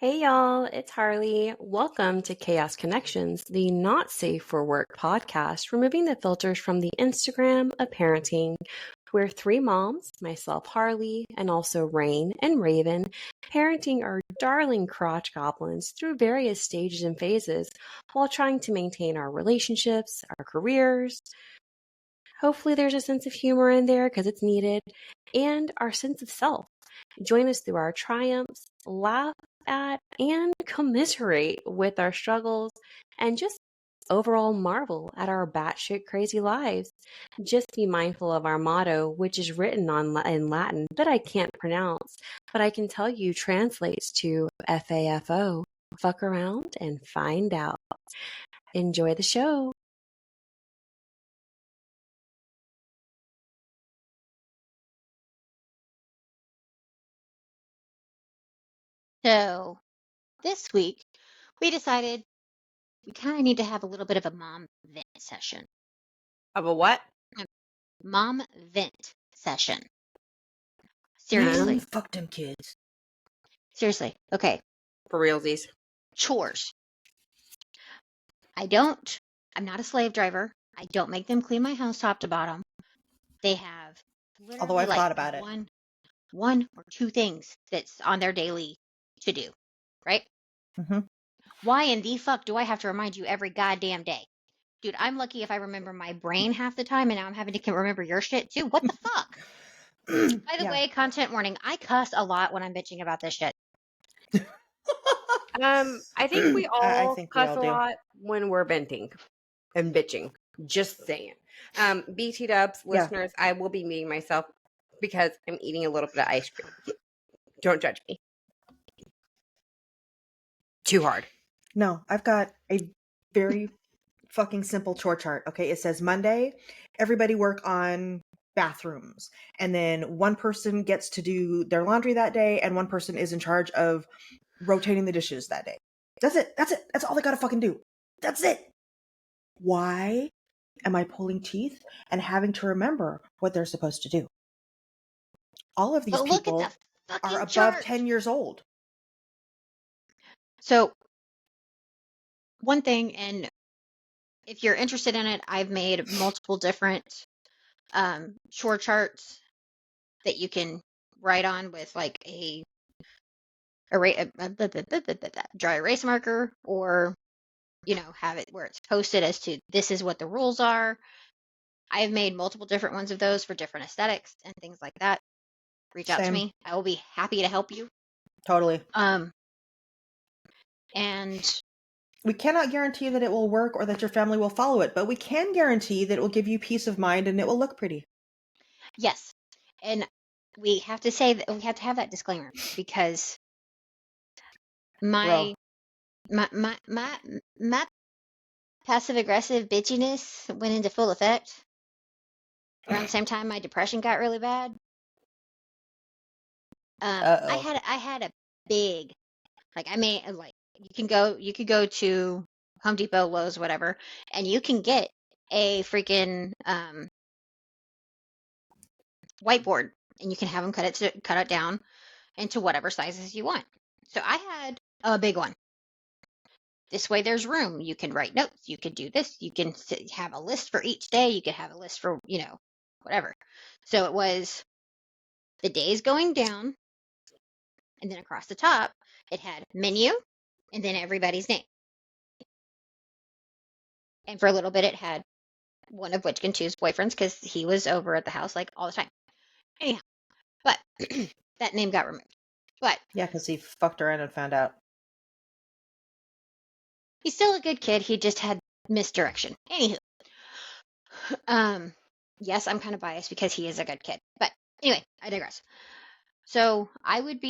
Hey y'all, it's Harley. Welcome to Chaos Connections, the not safe for work podcast, removing the filters from the Instagram of parenting. We're three moms, myself, Harley, and also Rain and Raven, parenting our darling crotch goblins through various stages and phases while trying to maintain our relationships, our careers. Hopefully, there's a sense of humor in there because it's needed, and our sense of self. Join us through our triumphs, laugh at, and commiserate with our struggles, and just overall marvel at our batshit crazy lives. Just be mindful of our motto, which is written in Latin that I can't pronounce, but I can tell you translates to FAFO. Fuck around and find out. Enjoy the show. So this week we decided we kind of need to have a little bit of a mom vent session. Of a what? Mom vent session. Man, Seriously. fuck them kids. Seriously. Okay. For realsies. Chores. I'm not a slave driver. I don't make them clean my house top to bottom. They have Although I've thought about it. one or two things that's on their daily to do, right? Mm-hmm. Why in the fuck do I have to remind you every goddamn day? Dude, I'm lucky if I remember my brain half the time, and now I'm having to remember your shit too. What the fuck? By the way, content warning, I cuss a lot when I'm bitching about this shit. I think we all cuss a do. lot when we're venting and bitching. Just saying. BT dubs, listeners, I will be meeting myself because I'm eating a little bit of ice cream. Don't judge me. Too hard. No, I've got a very fucking simple chore chart. Okay, it says Monday, everybody work on bathrooms, and then one person gets to do their laundry that day, and one person is in charge of rotating the dishes that day. That's it. That's all they gotta fucking do. That's it. Why am I pulling teeth and having to remember what they're supposed to do? All of these people are above 10 years old. So, one thing, and if you're interested in it, I've made multiple different chore charts that you can write on with like a dry erase marker, or have it where it's posted as to this is what the rules are. I have made multiple different ones of those for different aesthetics and things like that. Reach out to me. I will be happy to help you. Totally. And we cannot guarantee that it will work or that your family will follow it, but we can guarantee that it will give you peace of mind and it will look pretty. Yes. And we have to say that we have to have that disclaimer because my passive aggressive bitchiness went into full effect around the same time my depression got really bad. I had a big, you could go to Home Depot, Lowe's, whatever, and you can get a freaking whiteboard, and you can have them cut it down into whatever sizes you want. So I had a big one. This way there's room. You can write notes. You can do this. You can have a list for each day. You can have a list for, whatever. So it was the days going down, and then across the top, it had menu, and then everybody's name. And for a little bit, it had one of Witchkin 2's boyfriends because he was over at the house like all the time. Anyhow, but that name got removed. But yeah, because he fucked around and found out. He's still a good kid. He just had misdirection. Anywho, yes, I'm kind of biased because he is a good kid. But anyway, I digress. So I would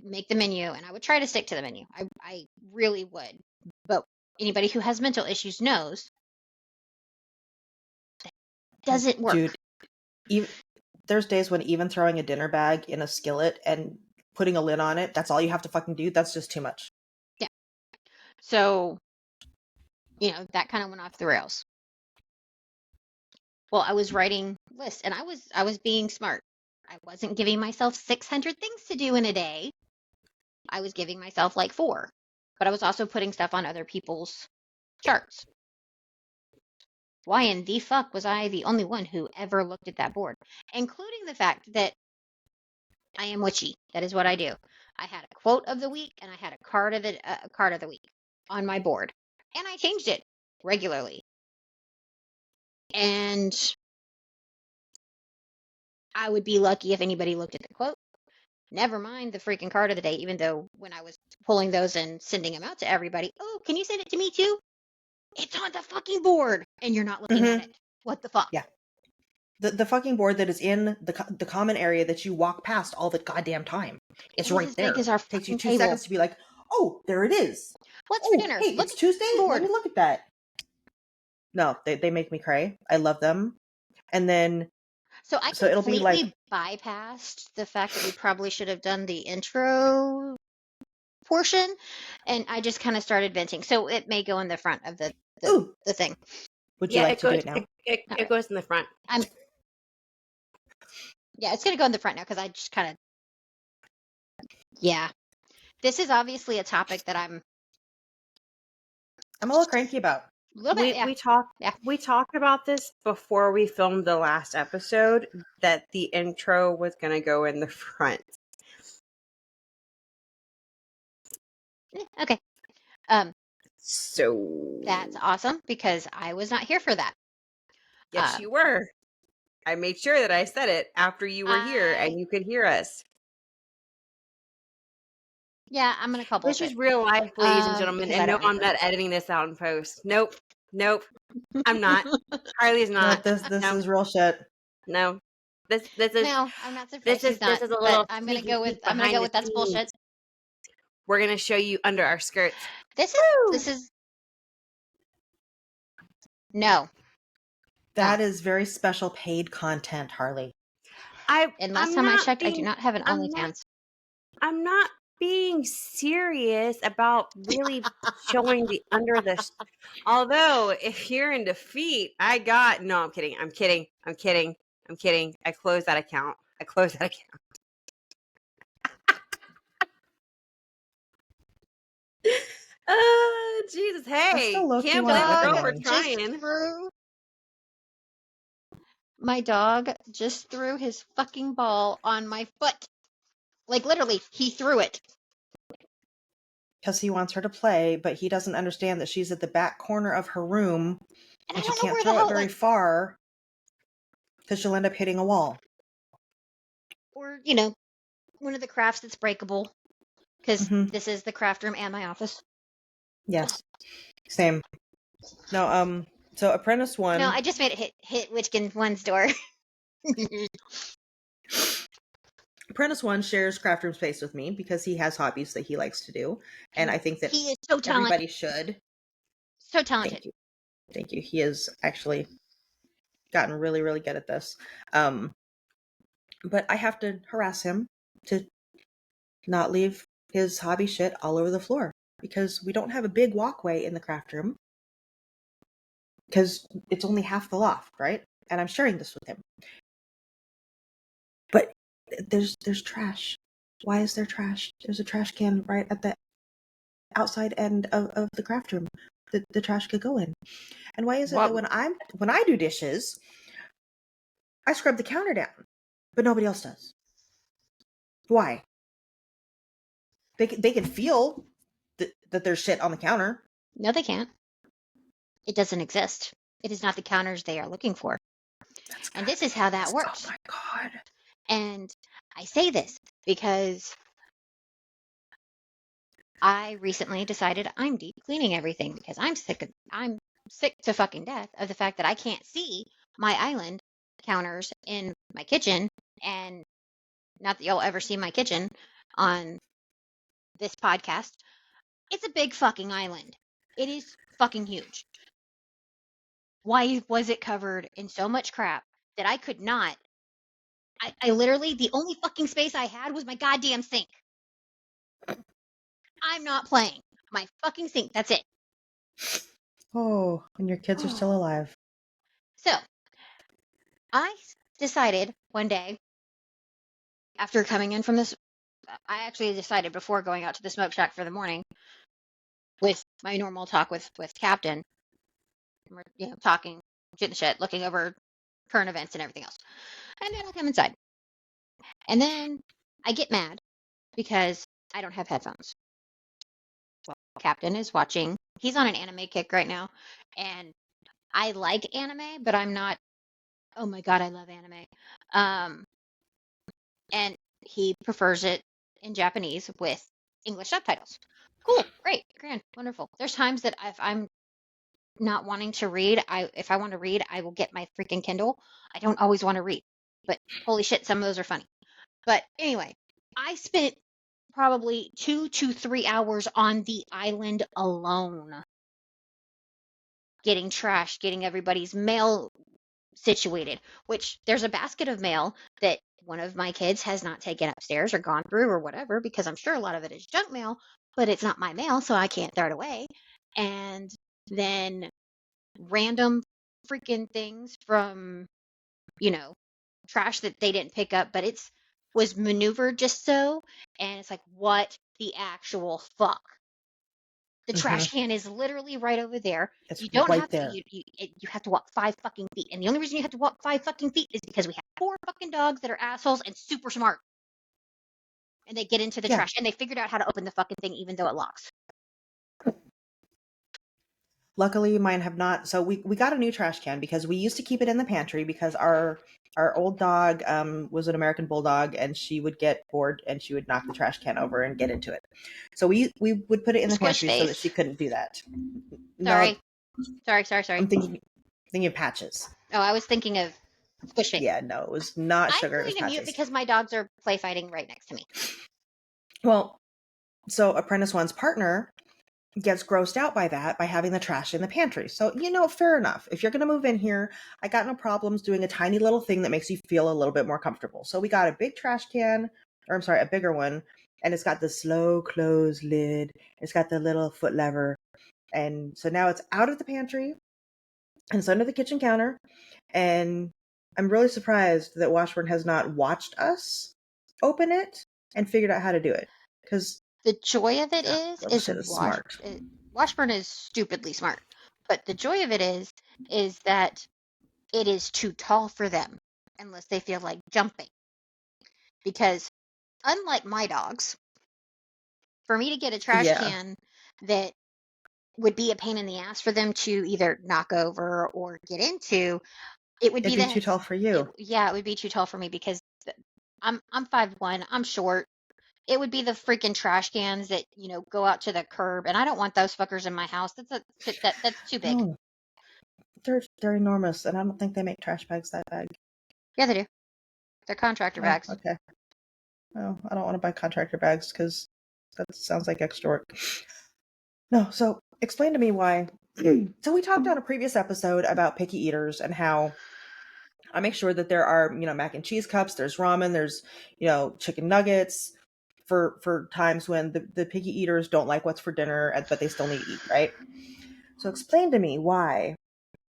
make the menu, and I would try to stick to the menu. I really would. But anybody who has mental issues knows that doesn't work. Dude, there's days when even throwing a dinner bag in a skillet and putting a lid on it, that's all you have to fucking do. That's just too much. Yeah. So, that kind of went off the rails. Well, I was writing lists, and I was being smart. I wasn't giving myself 600 things to do in a day. I was giving myself like 4, but I was also putting stuff on other people's charts. Why in the fuck was I the only one who ever looked at that board? Including the fact that I am witchy. That is what I do. I had a quote of the week and I had a card of the week on my board, and I changed it regularly. And I would be lucky if anybody looked at the quote. Never mind the freaking card of the day, even though when I was pulling those and sending them out to everybody, oh, can you send it to me too? It's on the fucking board and you're not looking at it. What the fuck? Yeah. The fucking board that is in the common area that you walk past all the goddamn time. It's right there. Big as our Takes you fucking 2 seconds to be like, oh, there it is. What's for Oh, dinner? hey, Look it's at Tuesday? the board. Let me look at that. No, they make me cry. I love them. And then So I it'll be completely like, bypassed the fact that we probably should have done the intro portion, and I just kind of started venting. So it may go in the front of the thing. Would you like to do it now? It goes in the front. Yeah, it's going to go in the front now because I just kind of, yeah. This is obviously a topic that I'm a little cranky about. A little bit, yeah. We talked about this before we filmed the last episode, that the intro was going to go in the front. Okay. So that's awesome because I was not here for that. Yes, you were. I made sure that I said it after you were here and you could hear us. Yeah, I'm going to call bullshit. This is real life, ladies and gentlemen, and no, I'm not editing this out in post. Nope. I'm not. Harley's not. No, this is real shit. No. This is No, I'm not surprised she's not. This is a little. I'm gonna go with that's bullshit. We're gonna show you under our skirts. This is no. That is very special paid content, Harley. Last time I checked, I do not have an OnlyFans. I'm not being serious about really showing the under the. Although, if you're in defeat, I'm kidding. I closed that account. Oh, Jesus. Hey, can't believe the girl for trying. My dog just threw his fucking ball on my foot. Like, literally, he threw it. Because he wants her to play, but he doesn't understand that she's at the back corner of her room and she can't throw it very far because she'll end up hitting a wall. Or, one of the crafts that's breakable. Because this is the craft room and my office. Yes. Same. No, so Apprentice 1... No, I just made it hit Witchkin 1's door. Apprentice 1 shares craft room space with me because he has hobbies that he likes to do. And I think that he is so talented. Everybody should. So talented. Thank you. He has actually gotten really, really good at this. But I have to harass him to not leave his hobby shit all over the floor because we don't have a big walkway in the craft room because it's only half the loft, right? And I'm sharing this with him. But there's trash. Why is there trash? There's a trash can right at the outside end of the craft room that the trash could go in. And why is it that when I do dishes, I scrub the counter down, but nobody else does? Why? They can feel that there's shit on the counter. No, they can't. It doesn't exist. It is not the counters they are looking for. And this is how that works. Oh my God. And I say this because I recently decided I'm deep cleaning everything because I'm sick to fucking death of the fact that I can't see my island counters in my kitchen. And not that y'all ever see my kitchen on this podcast. It's a big fucking island. It is fucking huge. Why was it covered in so much crap that I could not? I literally, the only fucking space I had was my goddamn sink. I'm not playing. My fucking sink. That's it. Oh, and your kids are still alive. So, I decided one day, after coming in from this I actually decided before going out to the smoke shack for the morning with my normal talk with Captain, we're, talking shit and shit, looking over current events and everything else. And then I'll come inside. And then I get mad because I don't have headphones. Well, Captain is watching. He's on an anime kick right now. And I like anime, but I'm not, oh my God, I love anime. And he prefers it in Japanese with English subtitles. Cool, great, grand, wonderful. There's times that if I'm not wanting to read, if I want to read, I will get my freaking Kindle. I don't always want to read, but holy shit, some of those are funny. But anyway, I spent probably 2 to 3 hours on the island alone, getting trash, getting everybody's mail situated, which there's a basket of mail that one of my kids has not taken upstairs or gone through or whatever, because I'm sure a lot of it is junk mail, but it's not my mail, so I can't throw it away. And then random freaking things from, trash that they didn't pick up, but was maneuvered just so. And it's like, what the actual fuck? The trash can is literally right over there. It's You don't right have to. there. You have to walk 5 fucking feet, and the only reason you have to walk 5 fucking feet is because we have 4 fucking dogs that are assholes and super smart, and they get into the Yeah. trash, and they figured out how to open the fucking thing even though it locks. Luckily, mine have not. So we got a new trash can because we used to keep it in the pantry because our old dog was an American bulldog, and she would get bored and she would knock the trash can over and get into it. So we would put it in the Squish pantry so that face. she couldn't do that. Sorry. No, Sorry. I'm thinking of Patches. Oh, I was thinking of Squish face. Yeah, no, it was not Sugar. I'm It was going to mute Patches. because my dogs are play fighting right next to me. Well, so Apprentice One's partner gets grossed out by that, by having the trash in the pantry. So, fair enough. If you're going to move in here, I got no problems doing a tiny little thing that makes you feel a little bit more comfortable. So we got a big trash can, or I'm sorry, a bigger one, and it's got the slow close lid. It's got the little foot lever. And so now it's out of the pantry and it's under the kitchen counter. And I'm really surprised that Washburn has not watched us open it and figured out how to do it. Because the joy of it smart. Washburn is stupidly smart, but the joy of it is that it is too tall for them unless they feel like jumping. Because unlike my dogs, for me to get a trash can that would be a pain in the ass for them to either knock over or get into, it'd be too tall for you. It would be too tall for me because I'm 5'1", I'm short. It would be the freaking trash cans that, go out to the curb, and I don't want those fuckers in my house. That's too big. Oh, they're enormous, and I don't think they make trash bags that big. Yeah, they do. They're contractor bags. Okay. Oh, I don't want to buy contractor bags because that sounds like extra work. No, so explain to me why. So we talked on a previous episode about picky eaters and how I make sure that there are, mac and cheese cups, there's ramen, there's, chicken nuggets for times when the picky eaters don't like what's for dinner, but they still need to eat, right? So explain to me why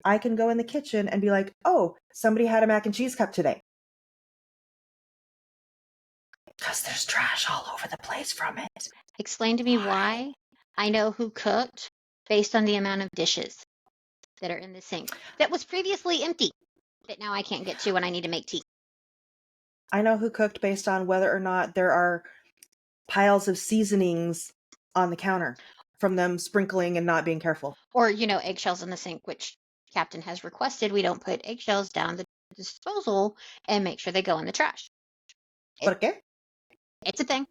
I can go in the kitchen and be like, oh, somebody had a mac and cheese cup today. Because there's trash all over the place from it. Explain to me why I know who cooked based on the amount of dishes that are in the sink that was previously empty that now I can't get to when I need to make tea. I know who cooked based on whether or not there are piles of seasonings on the counter from them sprinkling and not being careful. Or, eggshells in the sink, which Captain has requested we don't put eggshells down the disposal and make sure they go in the trash. ¿Por qué? It's a thing.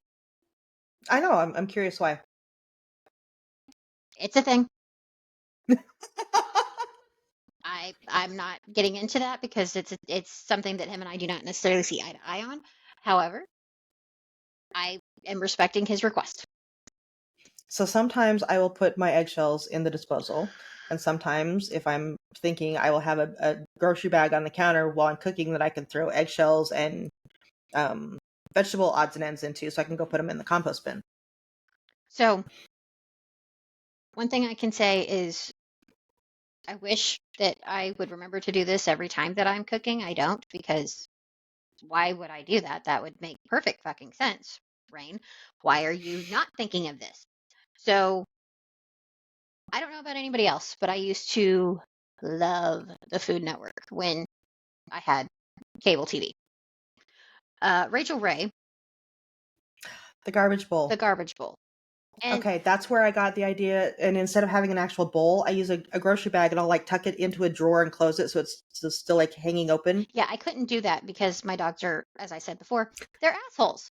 I know. I'm curious why. It's a thing. I'm not getting into that because it's something that him and I do not necessarily see eye to eye on. However, I am respecting his request. So sometimes I will put my eggshells in the disposal, and sometimes if I'm thinking I will have a grocery bag on the counter while I'm cooking that I can throw eggshells and vegetable odds and ends into, so I can go put them in the compost bin. So one thing I can say is I wish that I would remember to do this every time that I'm cooking. I don't, because why would I do that? That would make perfect fucking sense. Rain, why are you not thinking of this? So I don't know about anybody else, but I used to love the Food Network when I had cable TV. Rachel Ray, The Garbage Bowl. the Garbage Bowl. And Okay, that's where I got the idea. And instead of having an actual bowl, I use a grocery bag and I'll like tuck it into a drawer and close it so it's still like hanging open. yeah, I couldn't do that because my dogs are, as I said before, they're assholes.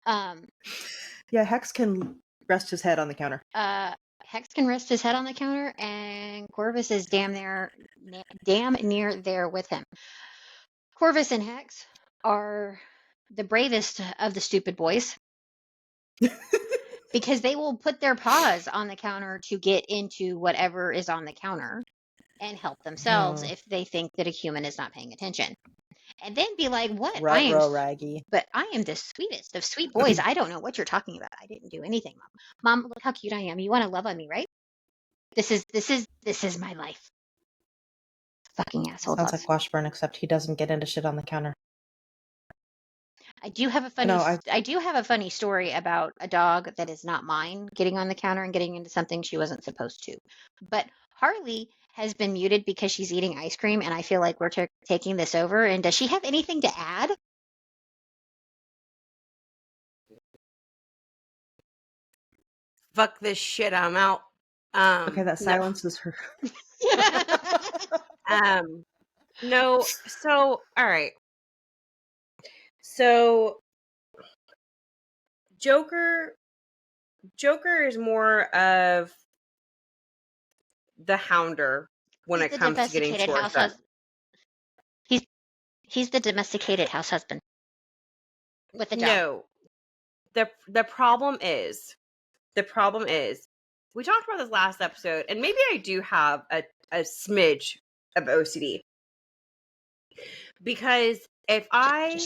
Yeah, Hex can rest his head on the counter. Hex can rest his head on the counter, and Corvus is damn near there with him. Corvus and Hex are the bravest of the stupid boys because they will put their paws on the counter to get into whatever is on the counter and help themselves if they think that a human is not paying attention. And then be like, what? Raggy. But I am the sweetest of sweet boys. I don't know what you're talking about. I didn't do anything, Mom. Mom, look how cute I am. You want to love on me, right? This is my life. Fucking asshole Sounds dogs. like Washburn, except he doesn't get into shit on the counter. I do have a funny story about a dog that is not mine getting on the counter and getting into something she wasn't supposed to. But Harley has been muted because she's eating ice cream, and I feel like we're taking this over. And does she have anything to add? Fuck this shit, I'm out. Okay, that silences her. No. So, all right. So, Joker is more of the hounder when it comes to getting chores done. He's the domesticated house husband with a job. No. The problem is we talked about this last episode, and maybe I do have a smidge of OCD. Because if I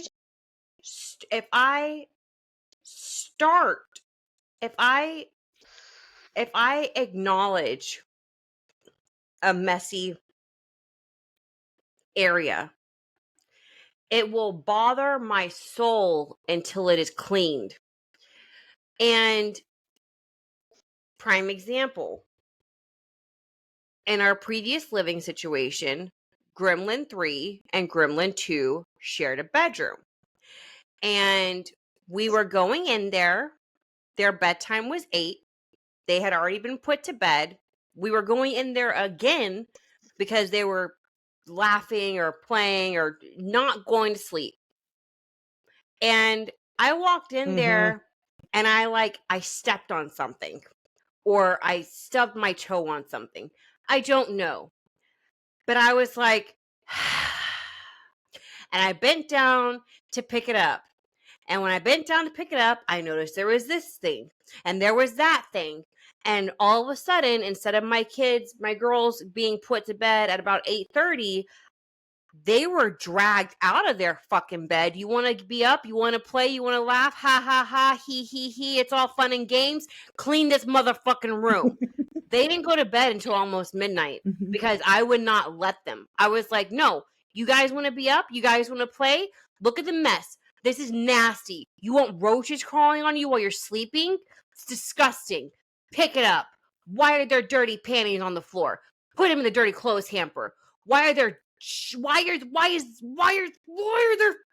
acknowledge a messy area, it will bother my soul until it is cleaned. And prime example, in our previous living situation, Gremlin 3 and Gremlin 2 shared a bedroom. And we were going in there. Their bedtime was 8. They had already been put to bed. We were going in there again because they were laughing or playing or not going to sleep. And I walked in there and I stepped on something or I stubbed my toe on something. I don't know. But I was like, and I bent down to pick it up. And when I bent down to pick it up, I noticed there was this thing and there was that thing. And all of a sudden, instead of my girls being put to bed at about 8:30, they were dragged out of their fucking bed. You want to be up? You want to play? You want to laugh? Ha, ha, ha, he. It's all fun and games. Clean this motherfucking room. They didn't go to bed until almost midnight because I would not let them. I was like, no, you guys want to be up? You guys want to play? Look at the mess. This is nasty. You want roaches crawling on you while you're sleeping? It's disgusting. Pick it up. Why are there dirty panties on the floor? Put them in the dirty clothes hamper. Why are there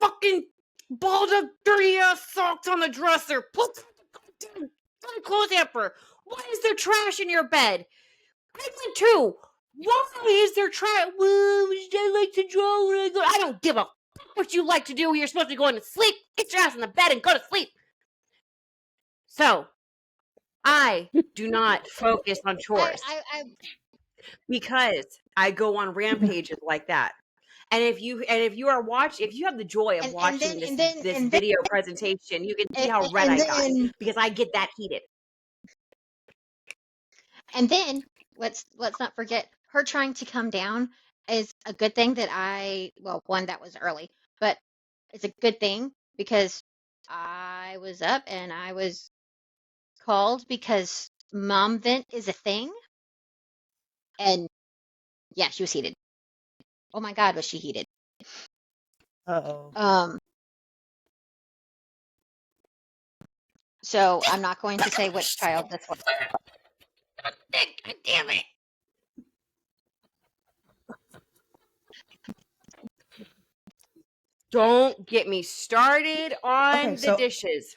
fucking balled up dirty ass socks on the dresser? Put them in the clothes hamper. Why is there trash in your bed? Gremlin 2. Why is there trash? Well, I like to draw when I go. I don't give a fuck what you like to do when you're supposed to be going to sleep. Get your ass in the bed and go to sleep. So, I do not focus on chores because I go on rampages like that. And if you have the joy of watching this video presentation, you can see how red I got because I get that heated. And then let's not forget her trying to come down is a good thing that one, that was early, but it's a good thing because I was up and I was called because mom vent is a thing. And yeah, she was heated. Oh my God, was she heated? Uh-oh. So I'm not going to say which child this was. God damn it. Don't get me started on Okay, the so dishes.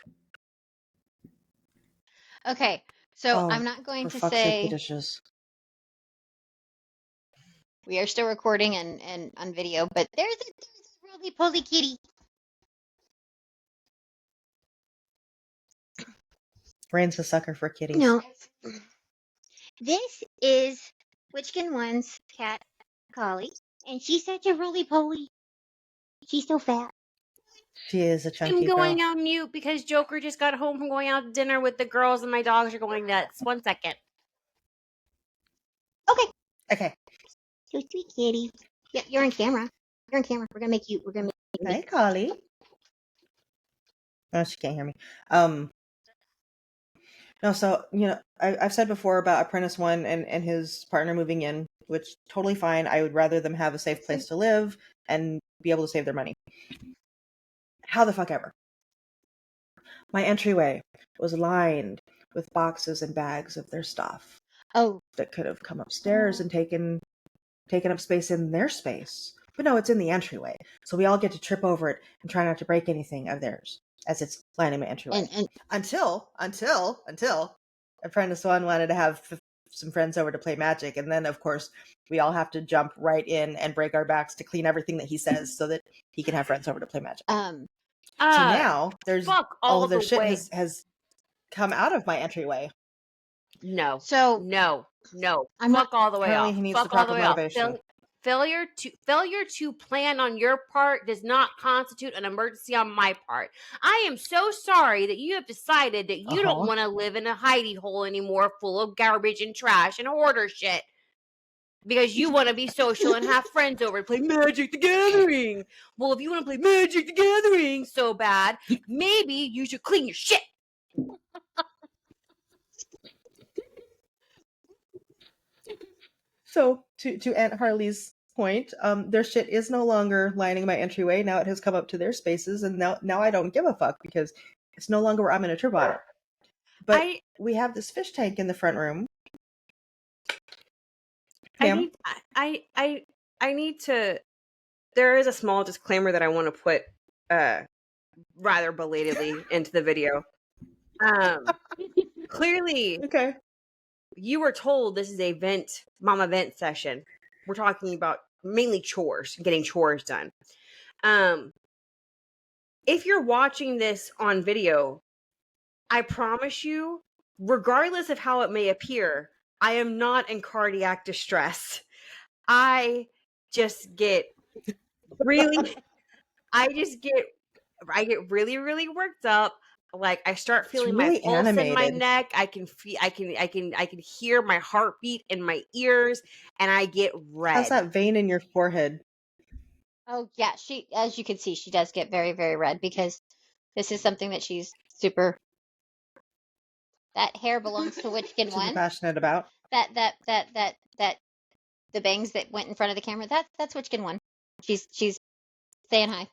Okay, so oh, I'm not going for to fuck's sake, the say dishes. we are still recording and on video, but there's a roly-poly kitty. Rain's a sucker for kitties. No. This is Witchkin One's cat, Collie, and she's such a roly-poly. She's so fat. She is a I'm chunky going girl. on mute because Joker just got home from going out to dinner with the girls and my dogs are going nuts. 1 second. Okay. Okay. So sweet kitty. Yeah, you're on camera. You're on camera. We're gonna make you. Hey, Collie. Oh, she can't hear me. No, so, I've said before about Apprentice One and his partner moving in, which totally fine. I would rather them have a safe place to live and be able to save their money. How the fuck ever. My entryway was lined with boxes and bags of their stuff Oh, that could have come upstairs and taken up space in their space. But no, it's in the entryway. So we all get to trip over it and try not to break anything of theirs as it's lining my entryway. and Until Apprentice One wanted to have some friends over to play Magic. And then, of course, we all have to jump right in and break our backs to clean everything that he says so that he can have friends over to play Magic. So now there's fuck all all of their the shit way. has come out of my entryway. No. so No. I'm Fuck all the way Apparently off. he needs the Fuck all the proper way off. motivation. Failure to plan on your part does not constitute an emergency on my part. I am so sorry that you have decided that you don't want to live in a hidey hole anymore full of garbage and trash and hoarder shit. Because you want to be social and have friends over and play Magic the Gathering. Well, if you want to play Magic the Gathering so bad, maybe you should clean your shit. So to Aunt Harley's point, their shit is no longer lining my entryway. Now it has come up to their spaces, and now I don't give a fuck because it's no longer where I'm gonna trip on it. But we have this fish tank in the front room. Ma'am? I need to. There is a small disclaimer that I want to put rather belatedly into the video. Clearly, Okay. you were told this is a mama vent session. We're talking about mainly chores, getting chores done. If you're watching this on video, I promise you, regardless of how it may appear, I am not in cardiac distress. I just get really I get really, really worked up. Like I start feeling my really pulse in my animated. neck. I can hear my heartbeat in my ears, and I get red. How's that vein in your forehead? oh yeah, she, as you can see, she does get very, very red because this is something that she's super. That hair belongs to Witchkin Super One. passionate about. That the bangs that went in front of the camera. That's Witchkin One. She's saying hi.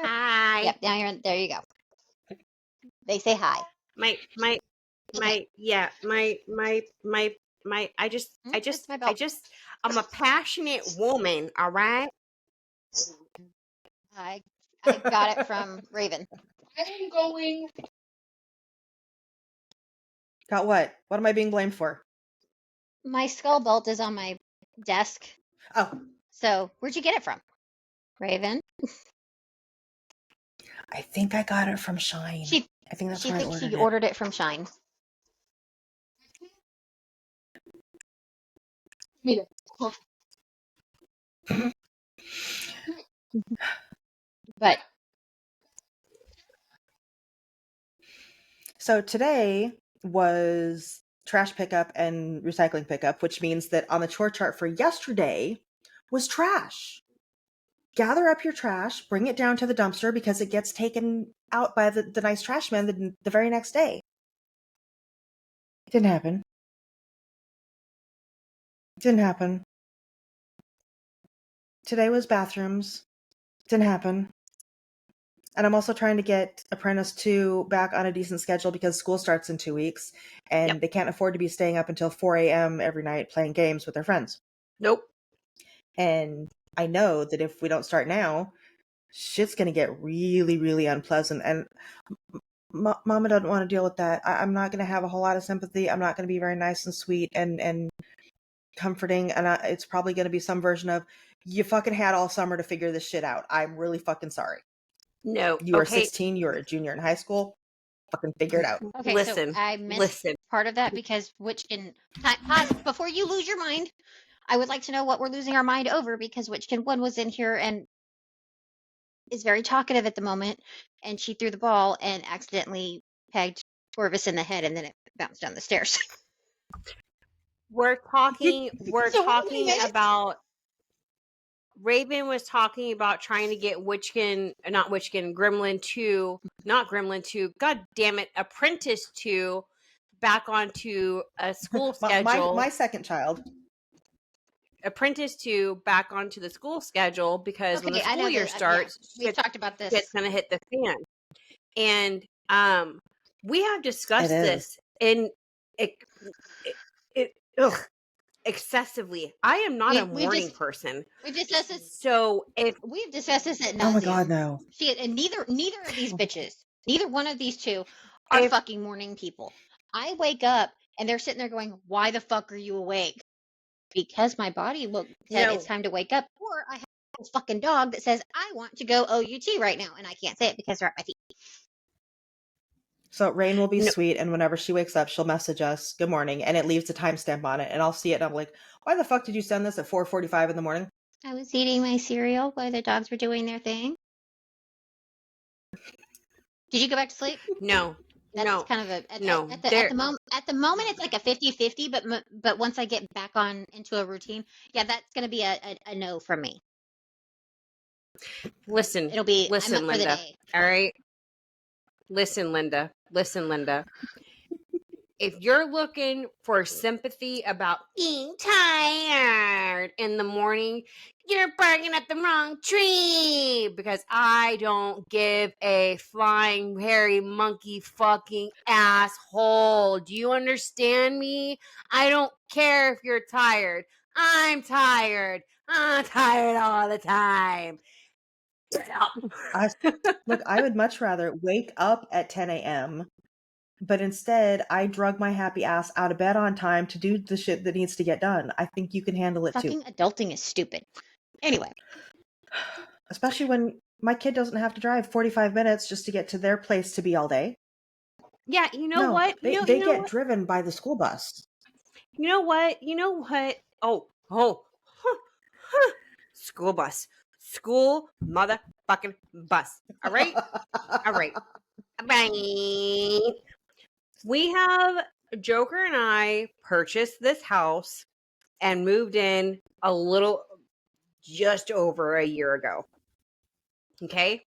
Hi. Yep. Now you're there. You go. They say hi. I'm a passionate woman, all right? I got it from Raven. I'm going. Got what? What am I being blamed for? My skull bolt is on my desk. Oh. So where'd you get it from? Raven? I think I got it from Shine. I think that's she where I thinks ordered she it. ordered it from Shine. Me But So today was trash pickup and recycling pickup, which means that on the chore chart for yesterday was trash. Gather up your trash, bring it down to the dumpster because it gets taken out by the nice trash man the very next day. It didn't happen. It didn't happen. Today was bathrooms. Didn't happen. And I'm also trying to get Apprentice 2 back on a decent schedule because school starts in 2 weeks and Yep. they can't afford to be staying up until 4 a.m. every night playing games with their friends. Nope. And I know that if we don't start now, shit's going to get really, really unpleasant. And Mama doesn't want to deal with that. I'm not going to have a whole lot of sympathy. I'm not going to be very nice and sweet and comforting. And it's probably going to be some version of, you fucking had all summer to figure this shit out. I'm really fucking sorry. No. You are Okay. 16. You're a junior in high school. Fucking figure it out. Okay, Listen. so I missed part of that because pause before you lose your mind. I would like to know what we're losing our mind over because Witchkin 1 was in here and is very talkative at the moment, and she threw the ball and accidentally pegged Corvus in the head, and then it bounced down the stairs. We're talking So about Raven was talking about trying to get Gremlin 2, not Gremlin 2, god damn it, Apprentice 2 back onto a school schedule. My second child. Apprentice 2 back onto the school schedule because when the school year starts, we've talked about this. It's going to hit the fan. And we have discussed this in excessively. I am not a morning person. We've discussed this. So we've discussed this at nauseam. Oh my god, no. And neither of these bitches, neither one of these two are fucking morning people. I wake up and they're sitting there going, "Why the fuck are you awake?" Because my body said it's time to wake up, or I have a fucking dog that says I want to go OUT right now, and I can't say it because they're at my feet. So Rain will be sweet, and whenever she wakes up, she'll message us, "Good morning," and it leaves a timestamp on it, and I'll see it, and I'm like, "Why the fuck did you send this at 4:45 in the morning?" I was eating my cereal while the dogs were doing their thing. Did you go back to sleep? No. That's kind of at the moment it's like a 50-50, but once I get back on into a routine, that's going to be a no from me. Listen, it'll be Linda. For the day. All right. Listen, Linda. If you're looking for sympathy about being tired in the morning, you're barking at the wrong tree, because I don't give a flying hairy monkey fucking asshole. Do you understand me? I don't care if you're tired. I'm tired. I'm tired all the time. Look, I would much rather wake up at 10 a.m., but instead I drug my happy ass out of bed on time to do the shit that needs to get done. I think you can handle it too. Fucking adulting is stupid. Anyway. Especially when my kid doesn't have to drive 45 minutes just to get to their place to be all day. Yeah, you know what? They get driven by the school bus. You know what? School bus. School motherfucking bus. All right? All right. Bye. We have, Joker and I purchased this house and moved in just over a year ago. Okay?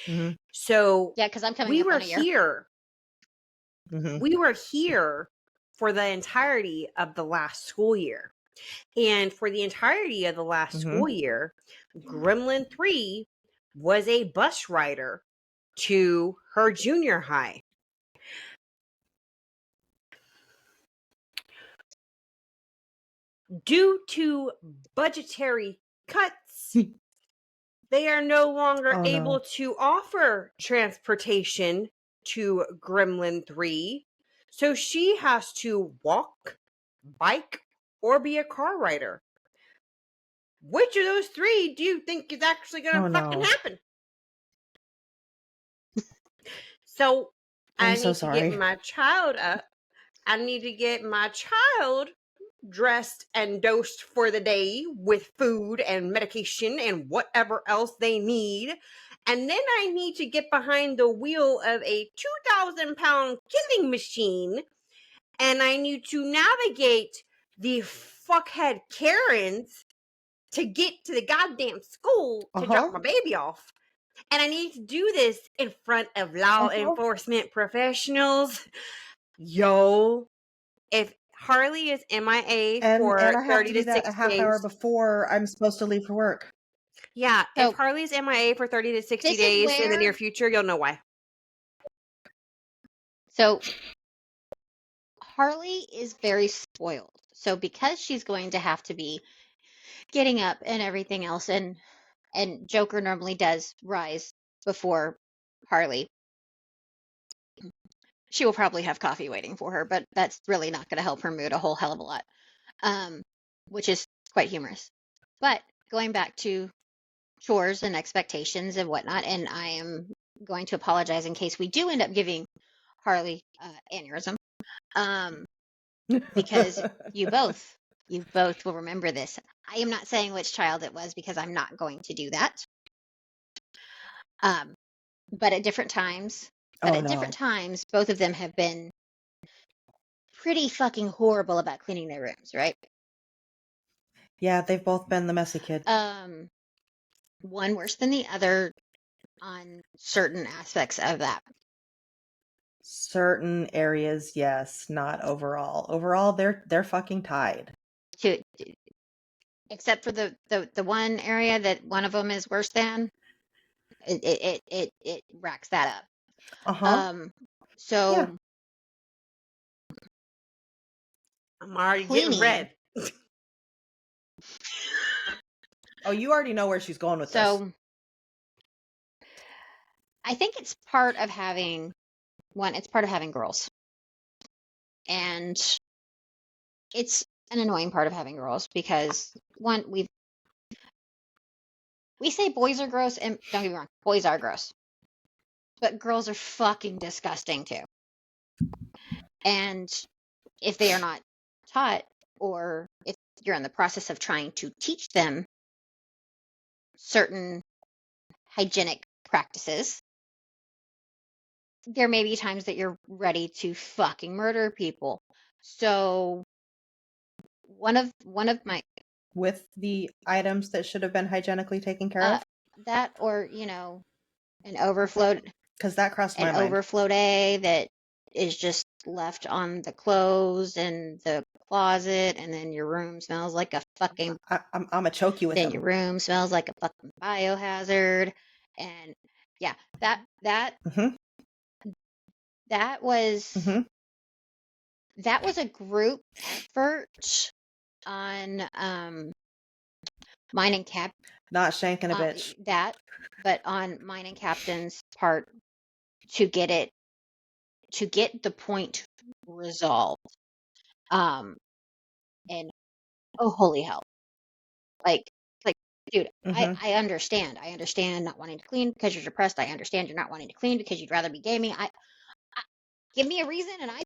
Mm-hmm. So because I'm coming up on a year. Here. Mm-hmm. We were here for the entirety of the last school year. And for the entirety of the last school year, Gremlin 3 was a bus rider to her junior high. Due to budgetary cuts, they are no longer able to offer transportation to Gremlin 3. So she has to walk, bike, or be a car rider. Which of those three do you think is actually going to fucking happen? So I need to get my child up. I need to get my child dressed and dosed for the day with food and medication and whatever else they need. And then I need to get behind the wheel of a 2,000-pound killing machine. And I need to navigate the fuckhead Karens to get to the goddamn school to drop my baby off. And I need to do this in front of law enforcement professionals. Yo, if Harley is MIA for and I have 30 to do to 60 that a half days, hour before I'm supposed to leave for work. Yeah, So if Harley's MIA for 30 to 60 this is days in the where near future, you'll know why. so Harley is very spoiled. So because she's going to have to be getting up and everything else, and Joker normally does rise before Harley, she will probably have coffee waiting for her, but that's really not going to help her mood a whole hell of a lot, which is quite humorous. But going back to chores and expectations and whatnot, and I am going to apologize in case we do end up giving Harley aneurysm, because you both will remember this. I am not saying which child it was because I'm not going to do that. But at different times, different times, both of them have been pretty fucking horrible about cleaning their rooms, right? Yeah, they've both been the messy kid. One worse than the other on certain aspects of that. Certain areas, yes, not overall. Overall, they're fucking tied. Except for the one area that one of them is worse than, it racks that up. So Yeah. I'm already cleaning. getting red. Oh, you already know where she's going with this. So I think it's part of having girls. And it's an annoying part of having girls because one, we say boys are gross, and don't get me wrong, boys are gross. But girls are fucking disgusting too. And if they are not taught, or if you're in the process of trying to teach them certain hygienic practices, there may be times that you're ready to fucking murder people. So one of my with the items that should have been hygienically taken care of, that, or an overflow, because that crossed my mind. Overflow day that is just left on the clothes and the closet, and then your room smells like a fucking. I'm gonna choke you with then them. Your room smells like a fucking biohazard, and yeah, that was that was a group effort on mine and Cap. Not shanking a bitch. But on mine and Captain's part to get the point resolved. And oh, holy hell. Like, dude, I understand. I understand not wanting to clean because you're depressed. I understand you're not wanting to clean because you'd rather be gaming. I give me a reason, and I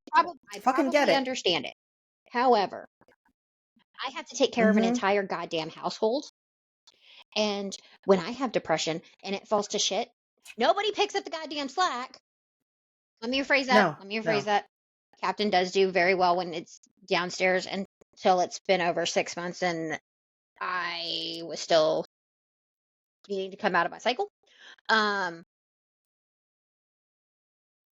probably get it. understand it. However, I have to take care of an entire goddamn household. And when I have depression and it falls to shit, nobody picks up the goddamn slack. Let me rephrase that. Captain does do very well when it's downstairs until it's been over 6 months and I was still needing to come out of my cycle.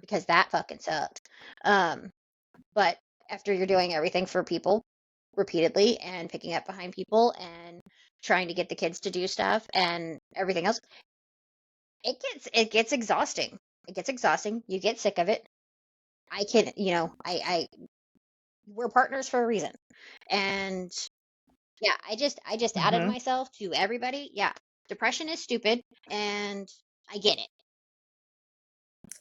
Because that fucking sucked. But after you're doing everything for people repeatedly and picking up behind people and trying to get the kids to do stuff and everything else, it gets exhausting. It gets exhausting. You get sick of it. We're partners for a reason. And yeah, I just added myself to everybody. Yeah, depression is stupid, and I get it.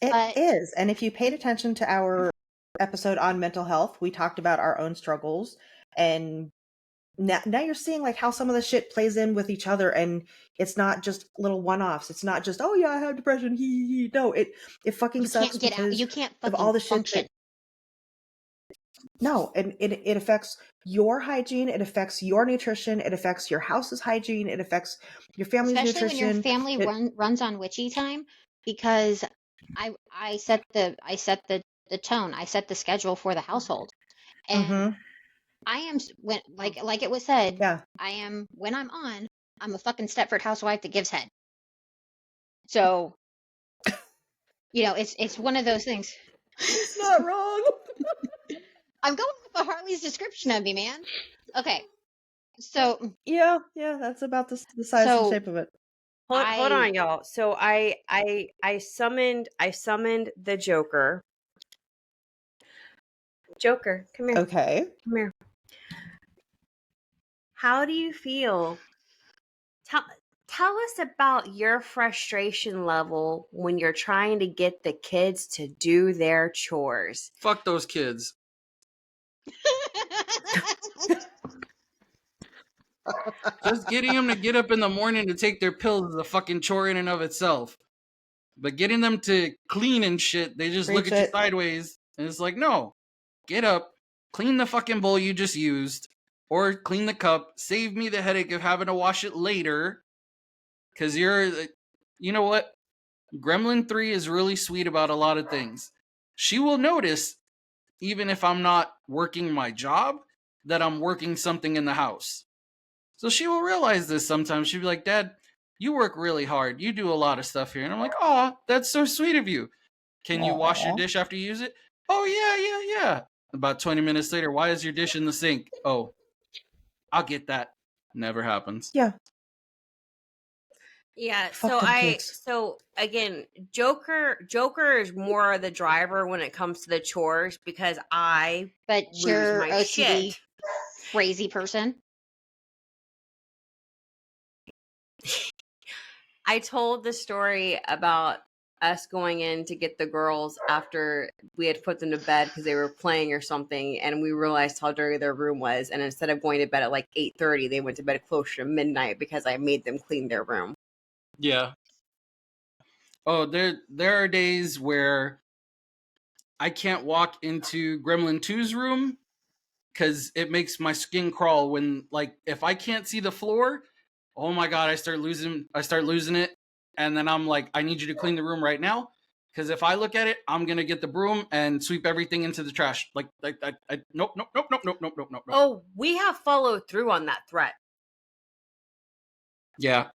It is. And if you paid attention to our episode on mental health, we talked about our own struggles, and now you're seeing like how some of the shit plays in with each other, and it's not just little one-offs. It's not just, oh yeah, I have depression. No, it fucking sucks because you can't fucking of all the function. shit. No, and it affects your hygiene, it affects your nutrition, it affects your house's hygiene, it affects your family's nutrition. Especially when your family runs on witchy time, because I set the tone, I set the schedule for the household, and I am like it was said. Yeah, I am when I'm a fucking Stepford housewife that gives head. So, it's one of those things. It's not wrong. I'm going with Harley's description of me, man. Okay, so yeah, that's about the size and shape of it. Hold on, y'all. So I summoned the Joker. Joker, come here. Okay. Come here. How do you feel? Tell us about your frustration level when you're trying to get the kids to do their chores. Fuck those kids. Just getting them to get up in the morning to take their pills is a fucking chore in and of itself. But getting them to clean and shit, they just look Preach at you it. sideways, and it's like, no, get up, clean the fucking bowl you just used, or clean the cup, save me the headache of having to wash it later, because you know what? Gremlin 3 is really sweet about a lot of things. She will notice, even if I'm not working my job, that I'm working something in the house. So she will realize this sometimes. She'll be like, Dad, you work really hard. You do a lot of stuff here. And I'm like, oh, that's so sweet of you. Can you wash your Aw. dish after you use it? Oh, yeah. About 20 minutes later, why is your dish in the sink? Oh, I'll get that. Never happens. Yeah. Yeah, Fuck them kids. so again, Joker is more the driver when it comes to the chores because I But lose you're my OCD shit. crazy person. I told the story about us going in to get the girls after we had put them to bed because they were playing or something, and we realized how dirty their room was. And instead of going to bed at like 8:30, they went to bed closer to midnight because I made them clean their room. Yeah. Oh, there are days where I can't walk into Gremlin 2's room because it makes my skin crawl when, like, if I can't see the floor, oh my god, I start losing it, and then I'm like, I need you to clean the room right now, because if I look at it, I'm gonna get the broom and sweep everything into the trash. Nope. Oh, we have followed through on that threat. Yeah,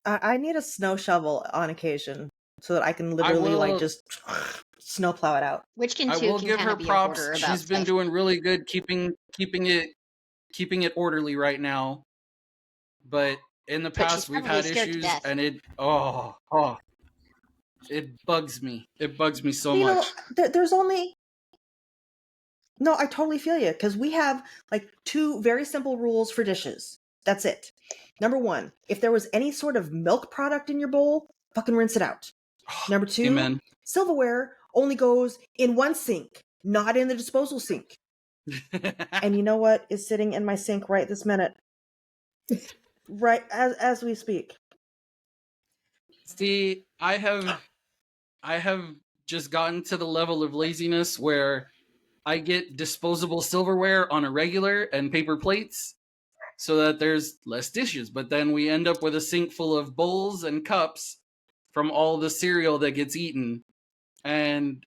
I need a snow shovel on occasion so that I can literally will- just snowplow it out. Witchkin I 2 will can give kind her of be a props. hoarder about She's been stuff. doing really good keeping it orderly right now. But in the But she's past, we've probably had scared to issues, death. and it bugs me. It bugs me so You know, much. there's only... No, I totally feel you, because we have like 2 very simple rules for dishes. That's it. Number 1, if there was any sort of milk product in your bowl, fucking rinse it out. Number 2, Amen. silverware only goes in one sink, not in the disposal sink. And you know what is sitting in my sink right this minute? Right as we speak. See, I have just gotten to the level of laziness where I get disposable silverware on a regular and paper plates so that there's less dishes. But then we end up with a sink full of bowls and cups from all the cereal that gets eaten. And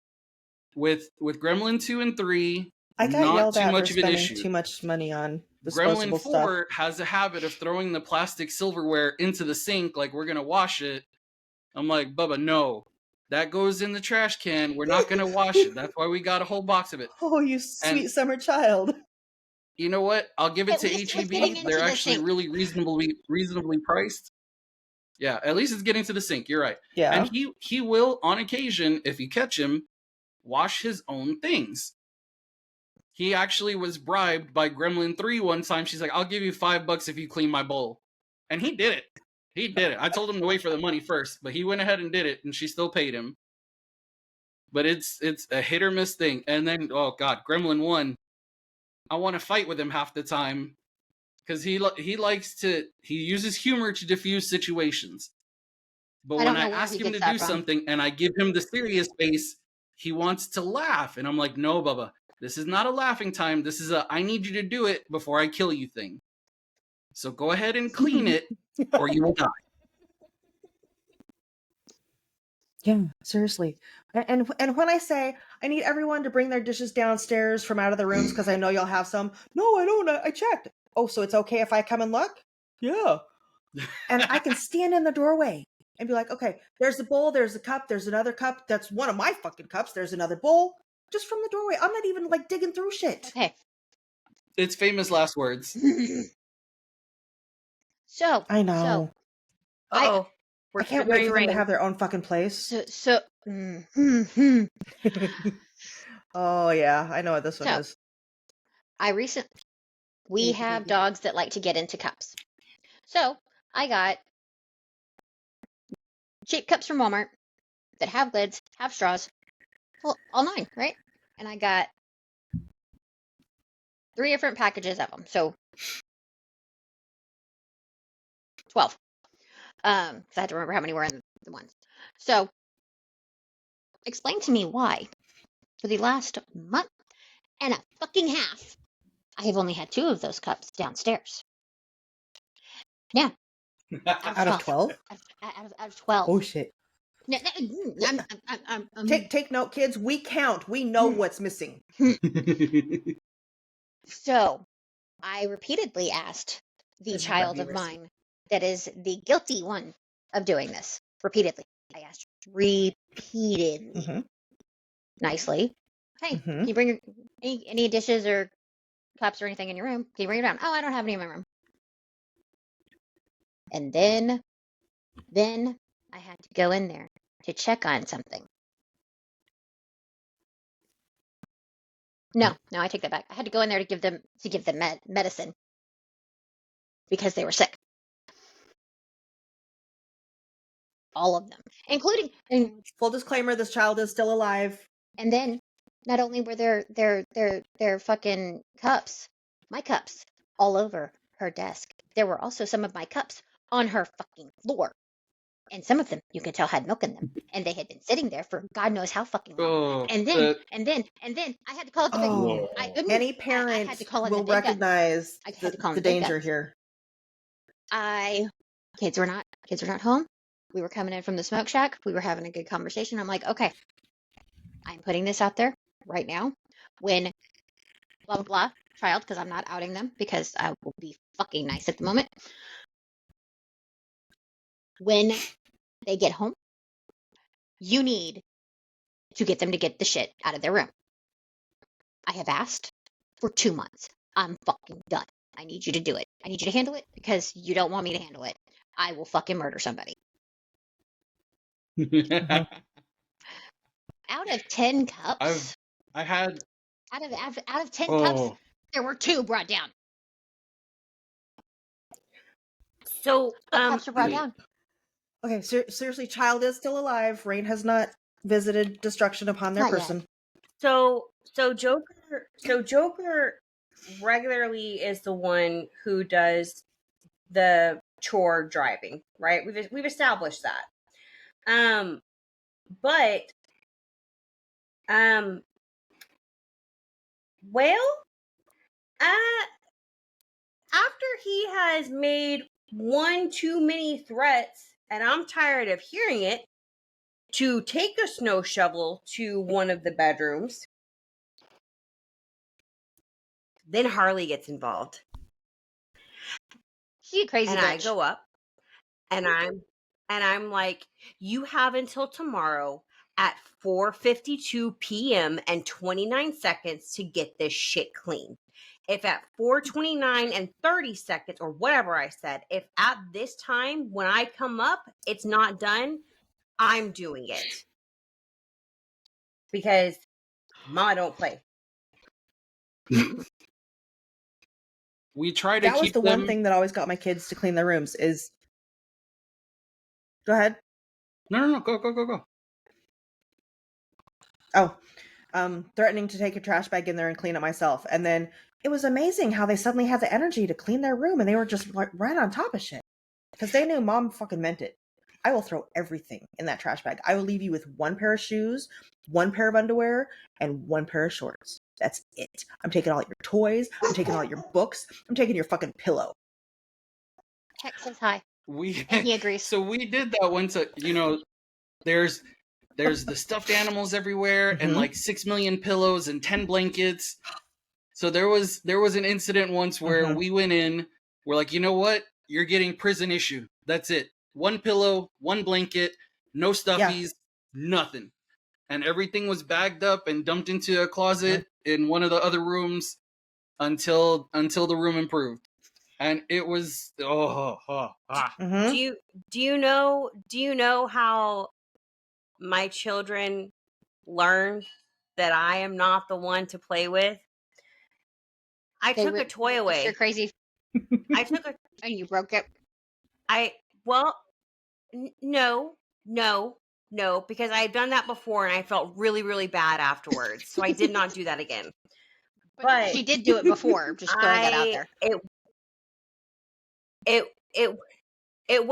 with Gremlin 2 and 3, I got not yelled too at for much of an spending issue. too much money on Gremlin disposable 4 stuff. has a habit of throwing the plastic silverware into the sink like we're going to wash it. I'm like, Bubba, no. That goes in the trash can. We're not going to wash it. That's why we got a whole box of it. Oh, you sweet And summer child. you know what? I'll give it At to least it's getting HEB. into They're the actually sink. really reasonably priced. Yeah, at least it's getting to the sink. You're right. Yeah. And he will, on occasion, if you catch him, wash his own things. He actually was bribed by Gremlin 3 one time. She's like, I'll give you $5 if you clean my bowl. And he did it. I told him to wait for the money first, but he went ahead and did it, and she still paid him. But it's a hit or miss thing. And then, oh god, Gremlin 1, I want to fight with him half the time because he uses humor to diffuse situations. But I when don't I know where ask he him to gets that do from. something and I give him the serious face, he wants to laugh. And I'm like, no, Bubba, this is not a laughing time. This is a I need you to do it before I kill you thing. So go ahead and clean it or you will die. Yeah, seriously. And when I say I need everyone to bring their dishes downstairs from out of the rooms because I know you'll have some. No, I don't. I checked. Oh, so it's okay if I come and look? Yeah. And I can stand in the doorway and be like, okay, there's the bowl, there's a cup, there's another cup. That's one of my fucking cups. There's another bowl. Just from the doorway. I'm not even like digging through shit. Okay. It's famous last words. So I know. Oh, we're I can't wait for them to rain. have their own fucking place. Oh yeah, I know what this one So, is. we have dogs that like to get into cups. So I got cheap cups from Walmart that have lids, have straws, well, all 9, right? And I got 3 different packages of them, so 12. 'Cause I had to remember how many were in the ones. So explain to me why, for the last month and a fucking half, I have only had 2 of those cups downstairs. Yeah, Out of 12? Out of 12. Oh shit. Take note, kids. We count. We know what's missing. So I repeatedly asked the This is child Rugby of Risky. mine that is the guilty one of doing this. Repeatedly. I asked repeatedly, Mhm. nicely, hey, Mhm. can you bring any dishes or cups or anything in your room? Can you bring it down? Oh, I don't have any in my room. And then I had to go in there to check on something. No, I take that back. I had to go in there to give them medicine because they were sick. All of them, including. Full disclaimer: this child is still alive. And then, not only were their fucking cups, my cups, all over her desk, there were also some of my cups on her fucking floor. And some of them, you can tell, had milk in them. And they had been sitting there for God knows how fucking long. Oh, And then, I had to call it the big. Oh, any I parent had to call in will the big guns. recognize I had to call in the the big danger guns. here. Kids were not home. We were coming in from the smoke shack. We were having a good conversation. I'm like, okay, I'm putting this out there right now. When blah blah blah child, because I'm not outing them because I will be fucking nice at the moment. When they get home, you need to get them to get the shit out of their room. I have asked for 2 months. I'm fucking done. I need you to do it. I need you to handle it because you don't want me to handle it. I will fucking murder somebody. Out of 10 cups, I had out of 10 cups, there were 2 brought down. So, Cups are brought down. Okay, seriously, child is still alive. Rain has not visited destruction upon their Not yet. person. So Joker regularly is the one who does the chore driving, right? We've established that. But well, after he has made one too many threats, and I'm tired of hearing it, to take a snow shovel to one of the bedrooms, then Harley gets involved. She's a crazy and bitch. I go up and I'm like, you have until tomorrow at 4:52 p.m. and 29 seconds to get this shit clean. If at 4:29 and 30 seconds or whatever I said, if at this time when I come up it's not done, I'm doing it. Because Mama don't play. We try to That keep was the them. one thing that always got my kids to clean their rooms is. Go ahead. No, go. Oh, threatening to take a trash bag in there and clean it myself. And then it was amazing how they suddenly had the energy to clean their room and they were just like right on top of shit. Because they knew mom fucking meant it. I will throw everything in that trash bag. I will leave you with 1 pair of shoes, 1 pair of underwear, and 1 pair of shorts. That's it. I'm taking all your toys. I'm taking all your books. I'm taking your fucking pillow. Heck says hi. We And he agrees. So we did that once. There's the stuffed animals everywhere and like 6 million pillows and 10 blankets. So there was an incident once where we went in. We're like, you know what? You're getting prison issue. That's it. 1 pillow, 1 blanket, no stuffies, nothing. And everything was bagged up and dumped into a closet in one of the other rooms until the room improved. and it was Mhm. Do you know how my children learned that I am not the one to play with? I They took a ripped toy your away. crazy, I took a and you broke it. no, because I had done that before and I felt really, really bad afterwards. So I did not do that again. But She did do it before. Just throwing that out I there. it it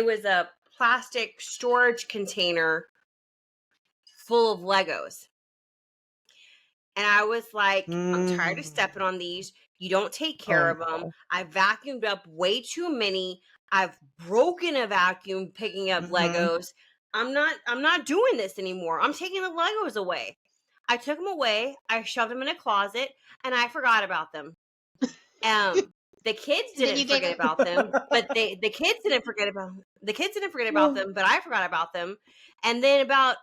was a plastic storage container full of Legos. And I was like, I'm tired of stepping on these. You don't take care of them. no. I vacuumed up way too many. I've broken a vacuum picking up Legos. I'm not doing this anymore. I'm taking the Legos away. I took them away. I shoved them in a closet and I forgot about them. The kids And then didn't you gave forget them. about them, but the kids didn't forget about them, but I forgot about them. And then about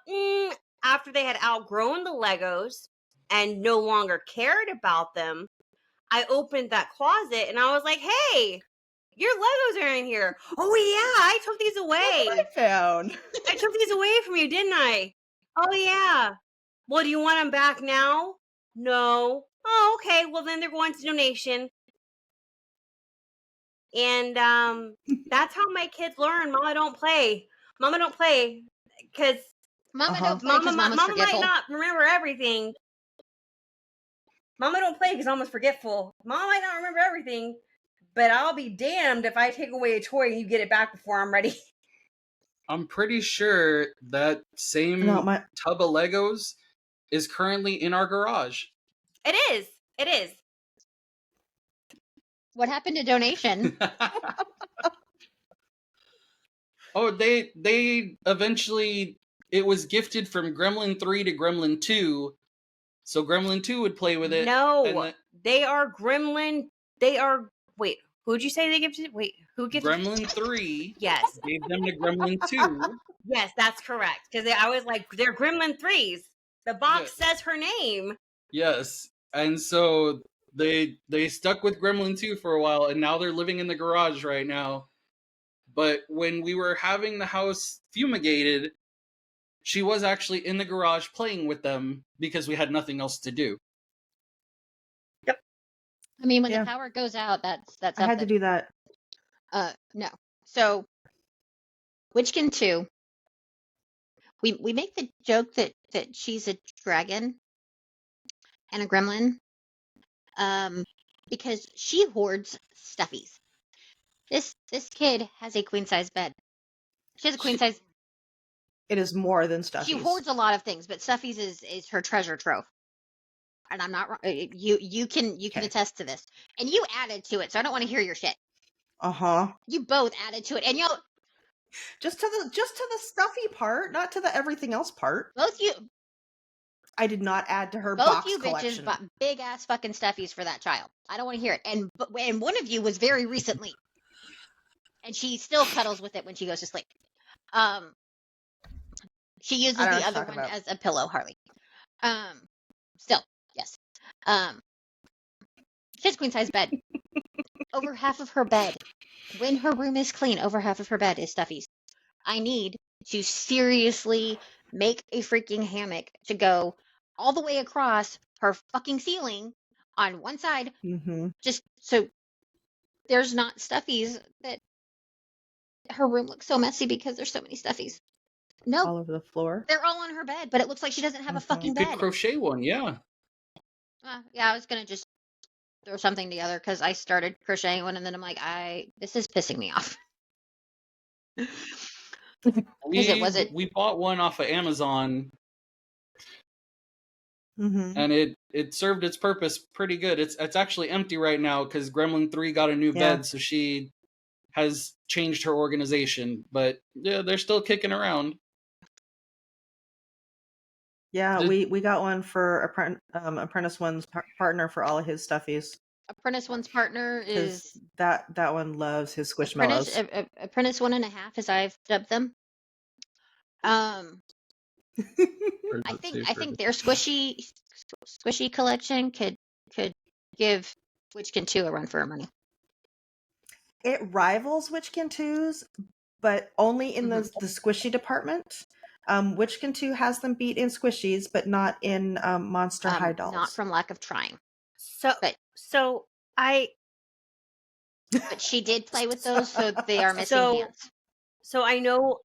after they had outgrown the Legos and no longer cared about them, I opened that closet and I was like, "Hey, your Legos are in here." "Oh yeah, I took these That's what I away. found. I took these away from you, didn't I?" "Oh yeah." "Well, do you want them back now?" "No." "Oh, okay. Well, then they're going to donation." And that's how my kids learn. Mama don't play. Mama don't play because Mama don't play because Mama's Mama might forgetful. not remember everything. Mama don't play because Mama's forgetful. Mama might not remember everything, but I'll be damned if I take away a toy and you get it back before I'm ready. I'm pretty sure that same No, my tub of Legos is currently in our garage. It is. It is. What happened to donation? Oh, they eventually, it was gifted from Gremlin 3 to Gremlin 2. So Gremlin 2 would play with it. No, and they are Gremlin. They are. Wait, who'd you say they gifted? Wait, who gifted? Gremlin 3 Yes, gave them to Gremlin 2. yes, that's correct. Because I was like, they're Gremlin 3s. The box says her name. Yes. And so they stuck with Gremlin 2 for a while, and now they're living in the garage right now. But when we were having the house fumigated, she was actually in the garage playing with them because we had nothing else to do. I mean, when Yeah. the power goes out, that's I something. had to do that. No. So, Witchkin 2, we make the joke that she's a dragon and a gremlin, because she hoards stuffies. This kid has a queen size bed. She has a queen size. It is more than She stuffies. hoards a lot of things, but stuffies is her treasure trove. And I'm not wrong. You can Okay. attest to this. And you added to it, so I don't want to hear your shit. Uh-huh. You both added to it, and y'all Just to the stuffy part, not to the everything else part. both you I did not add to her both box you collection. bitches bought big ass fucking stuffies for that child. I don't want to hear it. And one of you was very recently, and she still cuddles with it when she goes to sleep. She uses I don't know the what other you're one talking about. as a pillow, Harley. Still, yes. She has a queen size bed. Over half of her bed, when her room is clean, over half of her bed is stuffies. I need to seriously make a freaking hammock to go all the way across her fucking ceiling on one side, Mm-hmm. just so there's not stuffies that her room looks so messy because there's so many stuffies. No, All over the floor. they're all on her bed, but it looks like she doesn't have a fucking You could bed. crochet one, yeah. Yeah, I was gonna just throw something together because I started crocheting one, and then I'm like, this is pissing me off. We bought one off of Amazon, Mm-hmm. and it served its purpose pretty good. It's actually empty right now because Gremlin 3 got a new Yeah. bed, so she has changed her organization. But yeah, they're still kicking around. Yeah, we got one for Apprentice One's partner for all of his stuffies. Apprentice One's partner is that one loves his squishmallows. Apprentice 1.5, as I've dubbed them. I think their squishy collection could give Witchkin 2 a run for her money. It rivals Witchkin 2's, but only in the squishy department. Witchkin 2 has them beat in squishies, but not in Monster High dolls. Not from lack of trying. But she did play with those, so they are missing hands. So I know.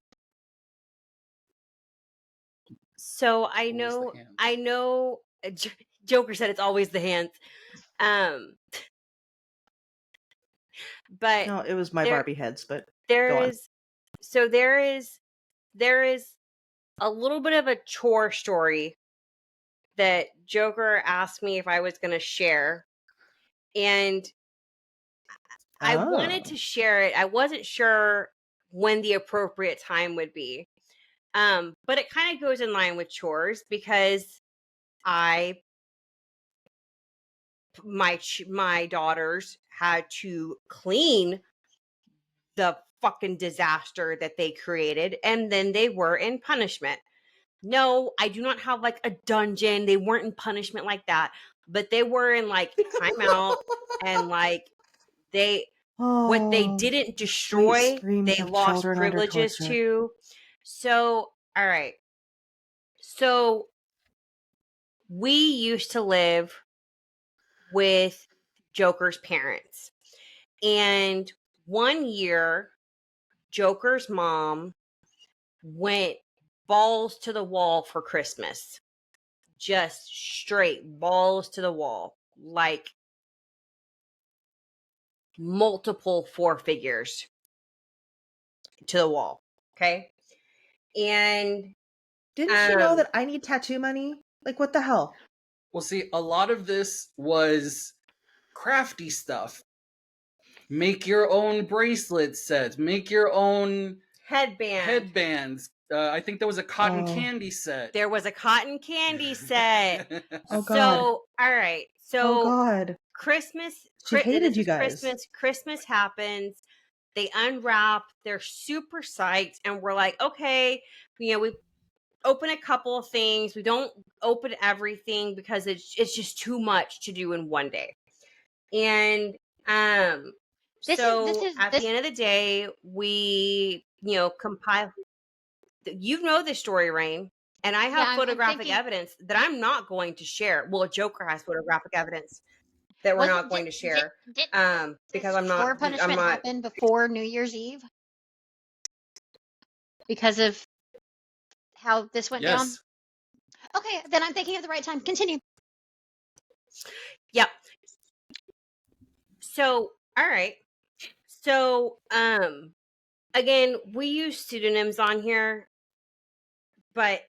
Joker said it's always the hands. But no, it was my Barbie heads. But there is a little bit of a chore story that Joker asked me if I was going to share, and I wanted to share it. I wasn't sure when the appropriate time would be. But it kind of goes in line with chores because my daughters had to clean the fucking disaster that they created, and then they were in punishment. No, I do not have like a dungeon. They weren't in punishment like that, but they were in like timeout and like what they didn't destroy, they lost privileges to. So, all right. So we used to live with Joker's parents. And one year, Joker's mom went balls to the wall for Christmas. Just straight balls to the wall. Like multiple 4 figures to the wall. Okay? And didn't she know that I need tattoo money? Like, what the hell? Well, see, a lot of this was crafty stuff. Make your own bracelet sets. Make your own headbands. I think there was a cotton candy set. There was a cotton candy set. Oh, God. So, all right. So, oh, God. Christmas. She hated you guys. Christmas happens. They unwrap. They're super psyched. And we're like, okay, we open a couple of things. We don't open everything because it's just too much to do in one day. And at the end of the day, we compile. You know this story, Rain, and I have photographic evidence that I'm not going to share. Well, Joker has photographic evidence that we're not going to share because I'm not. Chore punishment happened before New Year's Eve because of how this went down. Okay, then I'm thinking of the right time. Continue. Yep. So, all right. So, again, we use pseudonyms on here, but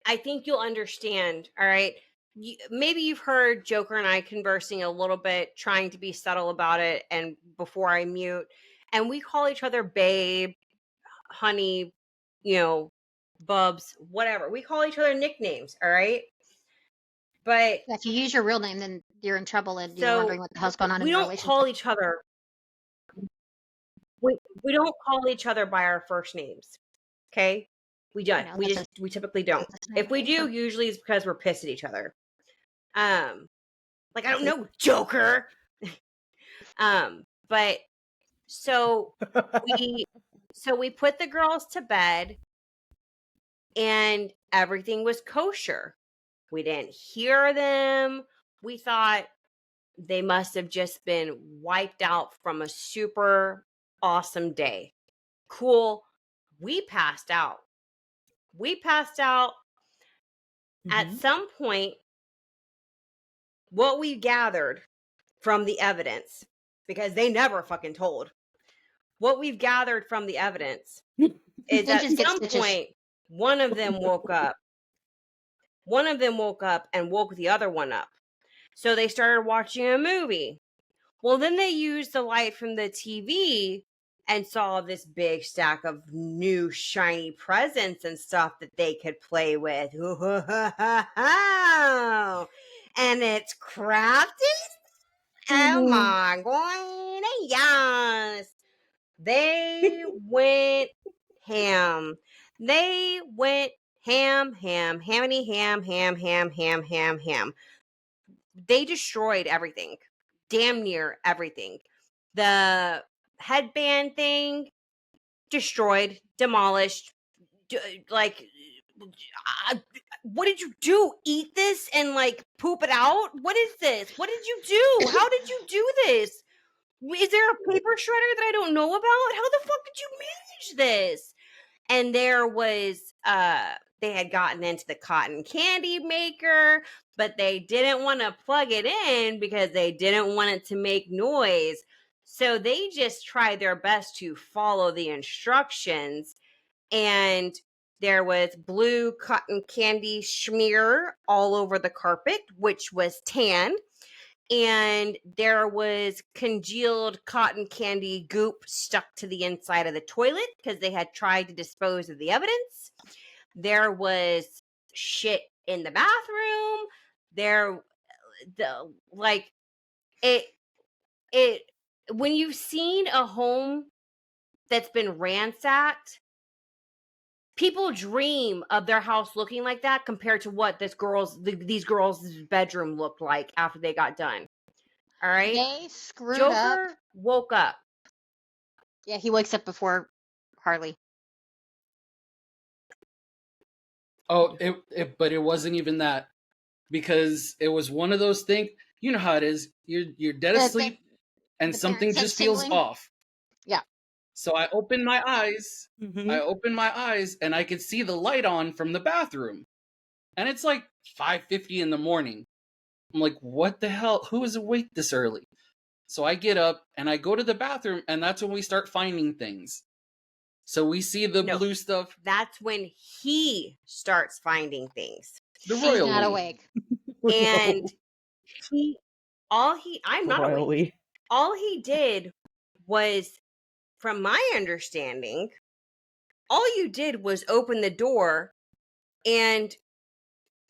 I think you'll understand. All right. Maybe you've heard Joker and I conversing a little bit, trying to be subtle about it. And before I mute, and we call each other babe, honey, bubs, whatever. We call each other nicknames. All right. But if you use your real name, then you're in trouble and you're wondering what the hell's going on in your relationship. We don't call each other. We don't call each other by our first names. Okay. We don't. We typically don't. If we do, usually it's because we're pissed at each other. Like, I don't know, Joker. But so we put the girls to bed and everything was kosher. We didn't hear them. We thought they must have just been wiped out from a super awesome day. Cool. We passed out. At some point, what we gathered from the evidence, because they never fucking told, what we've gathered from the evidence is at some point, one of them woke up. One of them woke up and woke the other one up. So they started watching a movie. Well, then they used the light from the TV and saw this big stack of new shiny presents and stuff that they could play with. And it's crafted. Oh my God. Yes. They went ham. They went ham. They destroyed everything. damn near everything. The headband thing, destroyed, demolished. Like, what did you do? Eat this and like poop it out? What is this? What did you do? How did you do this? Is there a paper shredder that I don't know about? How the fuck did you manage this? And there was they had gotten into the cotton candy maker, but they didn't want to plug it in because they didn't want it to make noise. So they just tried their best to follow the instructions, and there was blue cotton candy smear all over the carpet, which was tan. And there was congealed cotton candy goop stuck to the inside of the toilet because they had tried to dispose of the evidence. There was shit in the bathroom. It when you've seen a home that's been ransacked, people dream of their house looking like that compared to what these girls' bedroom looked like after they got done. All right. They screwed Joker up. woke up. Yeah, he wakes up before Harley. Oh, but it wasn't even that, because it was one of those things. You know how it is. You're dead asleep, and the something parent just said feels tingling. off. Yeah. So I opened my eyes. Mhm. I opened my eyes, and I could see the light on from the bathroom, and it's like 5:50 in the morning. I'm like, what the hell? Who is awake this early? So I get up and I go to the bathroom, and that's when we start finding things. So we see the No. blue stuff. That's when he starts finding things. The She's royal not we. awake. And I'm not awake. Royally. All he did was, from my understanding, all you did was open the door, and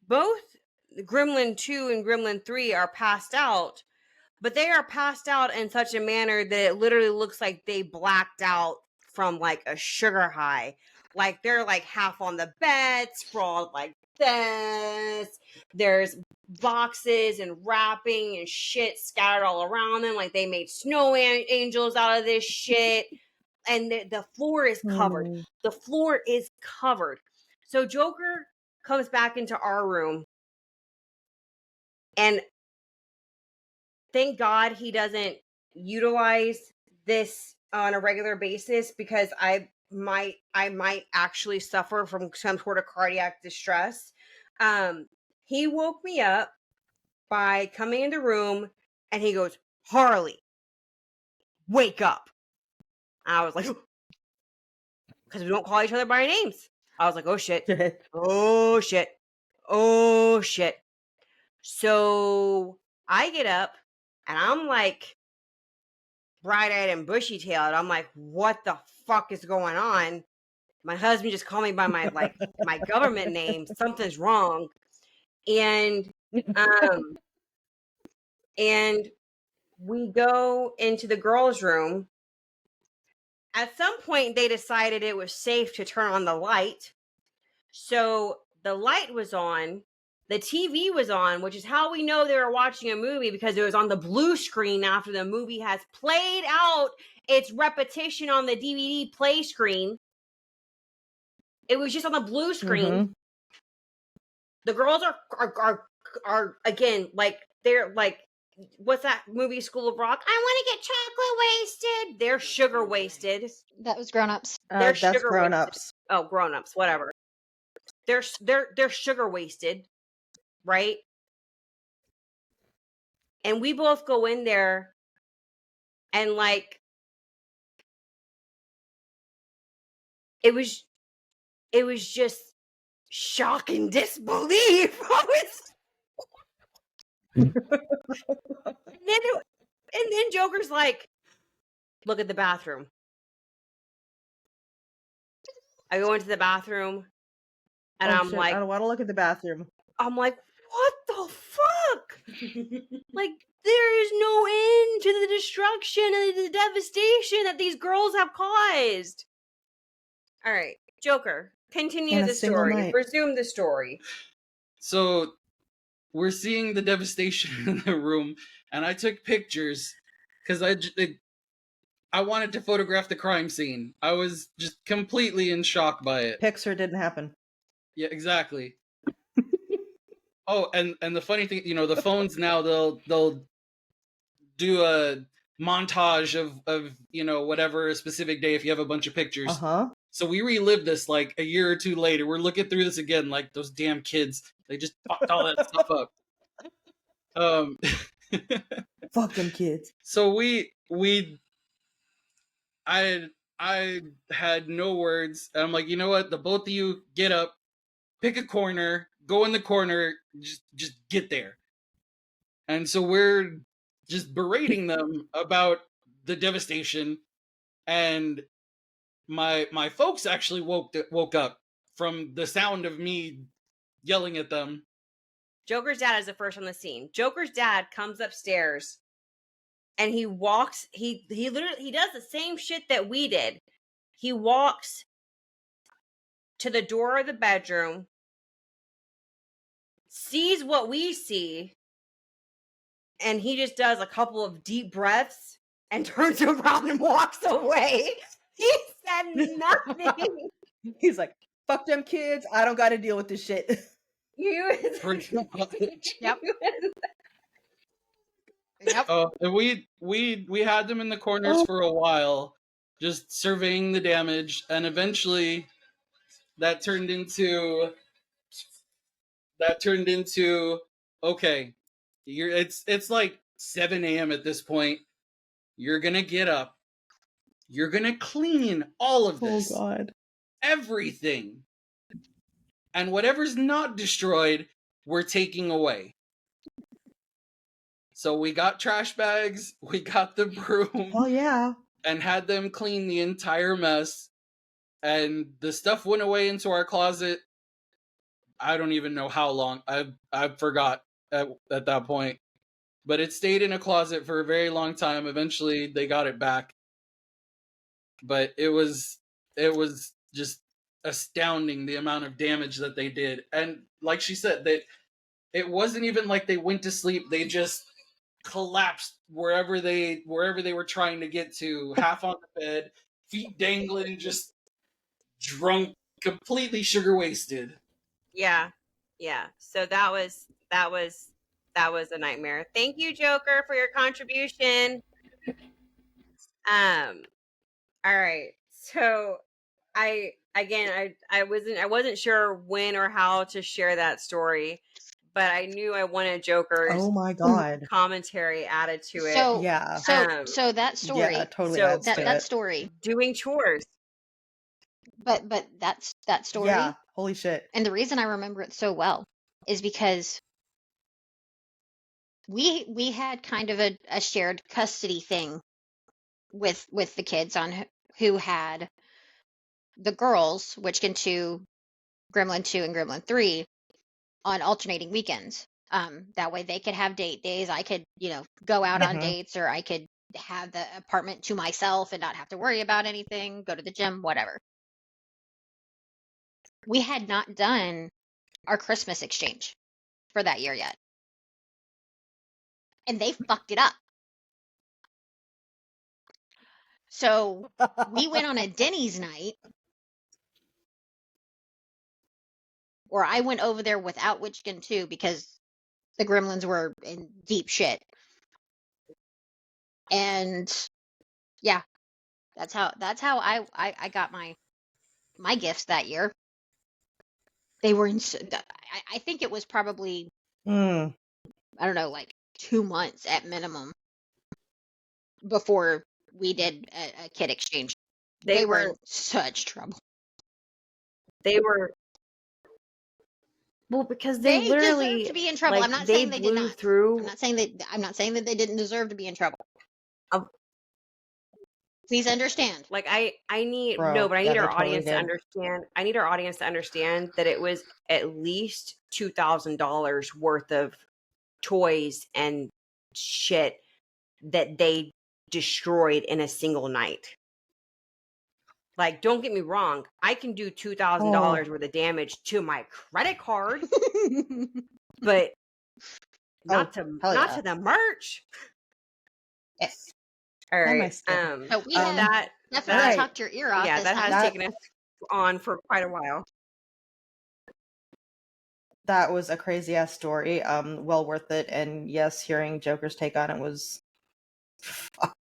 both Gremlin 2 and Gremlin 3 are passed out, but they are passed out in such a manner that it literally looks like they blacked out from like a sugar high. Like they're like half on the bed, sprawled like this. There's boxes and wrapping and shit scattered all around them. Like they made snow angels out of this shit. And the floor is covered. The floor is covered. So Joker comes back into our room, and thank God he doesn't utilize this on a regular basis, because I might actually suffer from some sort of cardiac distress. He woke me up by coming in the room, and he goes, "Harley, wake up." I was like, because we don't call each other by our names. I was like, oh shit. Oh shit. Oh shit. So I get up, and I'm like bright-eyed and bushy-tailed. I'm like, what the fuck is going on? My husband just called me by my my government name. Something's wrong. And and we go into the girls' room. At some point they decided it was safe to turn on the light. So the light was on, the TV was on, which is how we know they were watching a movie, because it was on the blue screen after the movie has played out its repetition on the DVD play screen. It was just on the blue screen. Mhm. The girls are again, like they're like, what's that movie, School of Rock? I want to get chocolate wasted. They're sugar wasted. That was Grown Ups. They're That's sugar grown wasted. ups. Oh, grown-ups, whatever. They're sugar wasted, right? And we both go in there, and like it was just shock and disbelief. and then Joker's like, look at the bathroom. I go into the bathroom, and I'm shit, like, I don't want to look at the bathroom. I'm like, what the fuck? Like, there is no end to the destruction and the devastation that these girls have caused. All right, Joker, continue In a the single story. night. Resume the story. So we're seeing the devastation in the room, and I took pictures because I wanted to photograph the crime scene. I was just completely in shock by it. Pixar didn't happen. Yeah, exactly. Oh, and the funny thing, the phones now they'll do a montage of whatever specific day if you have a bunch of pictures. Uh-huh. So we relived this like a year or two later. We're looking through this again, like those damn kids. They just fucked all that stuff up. Fuck them kids. So I had no words. And I'm like, you know what? The both of you get up, pick a corner, go in the corner, just get there. And so we're just berating them about the devastation, and my folks actually woke up from the sound of me yelling at them. Joker's dad is the first on the scene. Joker's dad comes upstairs and he walks, he literally, he does the same shit that we did. He walks to the door of the bedroom, sees what we see, and he just does a couple of deep breaths and turns around and walks away. He said nothing. He's like, fuck them kids. I don't got to deal with this shit. Pretty much. Yep. Yep. And we had them in the corners for a while, just surveying the damage, and eventually that turned into okay, it's like 7 a.m. at this point. You're gonna get up. You're gonna clean all of this. Oh God. Everything. And whatever's not destroyed, we're taking away. So we got trash bags, we got the broom. Oh yeah. And had them clean the entire mess. And the stuff went away into our closet. I don't even know how long. I forgot at that point. But it stayed in a closet for a very long time. Eventually, they got it back. But it was just astounding the amount of damage that they did. And like she said, that it wasn't even like they went to sleep. They just collapsed wherever they were trying to get to, half on the bed, feet dangling, just drunk, completely sugar wasted. Yeah. So that was a nightmare. Thank you, Joker, for your contribution. All right. So I wasn't sure when or how to share that story, but I knew I wanted Joker's Oh my God. commentary added to it. So Yeah. so that story. Yeah, totally so adds to that it. story. Doing chores. But that's that story. Yeah. Holy shit. And the reason I remember it so well is because we had kind of a shared custody thing with the kids on who had the girls, Witchkin 2, Gremlin 2, and Gremlin 3 on alternating weekends. That way they could have date days. I could, go out on Mhm. dates, or I could have the apartment to myself and not have to worry about anything, go to the gym, whatever. We had not done our Christmas exchange for that year yet. And they fucked it up. So we went on a Denny's night, or I went over there without Witchkin 2 because the Gremlins were in deep shit. And yeah, that's how I got my gifts that year. They were in. I think it was probably Mm. I don't know, like 2 months at minimum before we did a kid exchange. They were in such trouble. They were because They they literally deserve to be in trouble. like, I'm not they saying they did blew not. through. I'm not saying that they didn't deserve to be in trouble. Please understand. Like I need Bro, no, but I yeah, need they our totally audience to did. understand. I need our audience to understand that it was at least $2,000 worth of toys and shit that they destroyed in a single night. Like, don't get me wrong, I can do $2,000 worth of damage to my credit card, but not hell not yeah. to the merch. Yes. All Am I right. still? So we Um, have That definitely right. talked your ear off yeah, this that time. has That taken us on for quite a while. that was a crazy ass story. Well worth it. And yes, hearing Joker's take on it was fuck.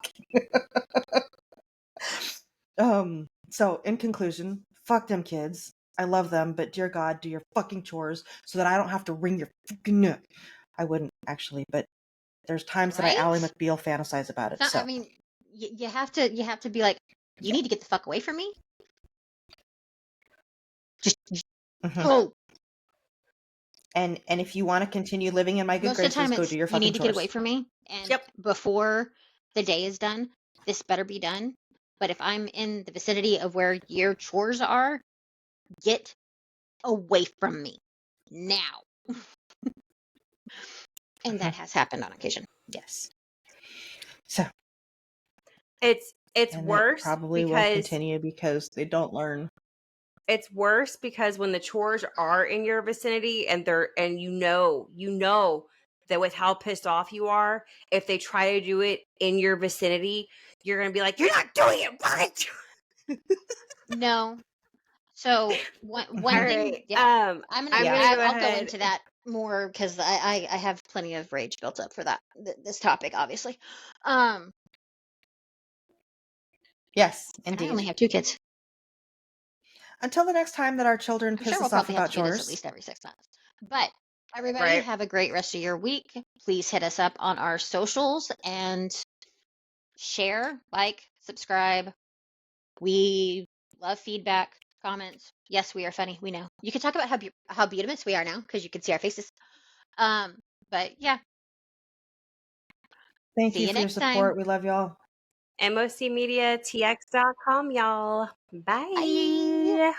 So in conclusion, fuck them kids. I love them, but dear God, do your fucking chores so that I don't have to wring your fucking neck. I wouldn't actually, but there's times that I Right? Ally McBeal fantasize about it. So, So I mean, you have to be like, you need to get the fuck away from me. Just mhm. go. And if you want to continue living in my good Most of the time, graces, go it's do your you fucking need to get away chores. from me, and Yep. before the day is done, this better be done. But if I'm in the vicinity of where your chores are, get away from me now. And that has happened on occasion. Yes. So It's and it worse probably will because continue because they don't learn. it's worse because when the chores are in your vicinity and you know that with how pissed off you are, if they try to do it in your vicinity, you're gonna be like, "You're not doing it right." No. So one All thing, right. yeah, I'm gonna go I'll go ahead. into that more because I have plenty of rage built up for that this topic, obviously. Yes, And I indeed. only have 2 kids. Until the next time that our children I'm piss sure we'll us off probably have about to do this at chores. least every 6 months. But everybody, Right. have a great rest of your week. Please hit us up on our socials and share, like, subscribe. We love feedback, comments. Yes, we are funny. We know. You can talk about how beautiful we are now because you can see our faces. But yeah, Thank see you you for your next support. time. We love y'all. MOCmediatx.com, y'all. Bye. Bye.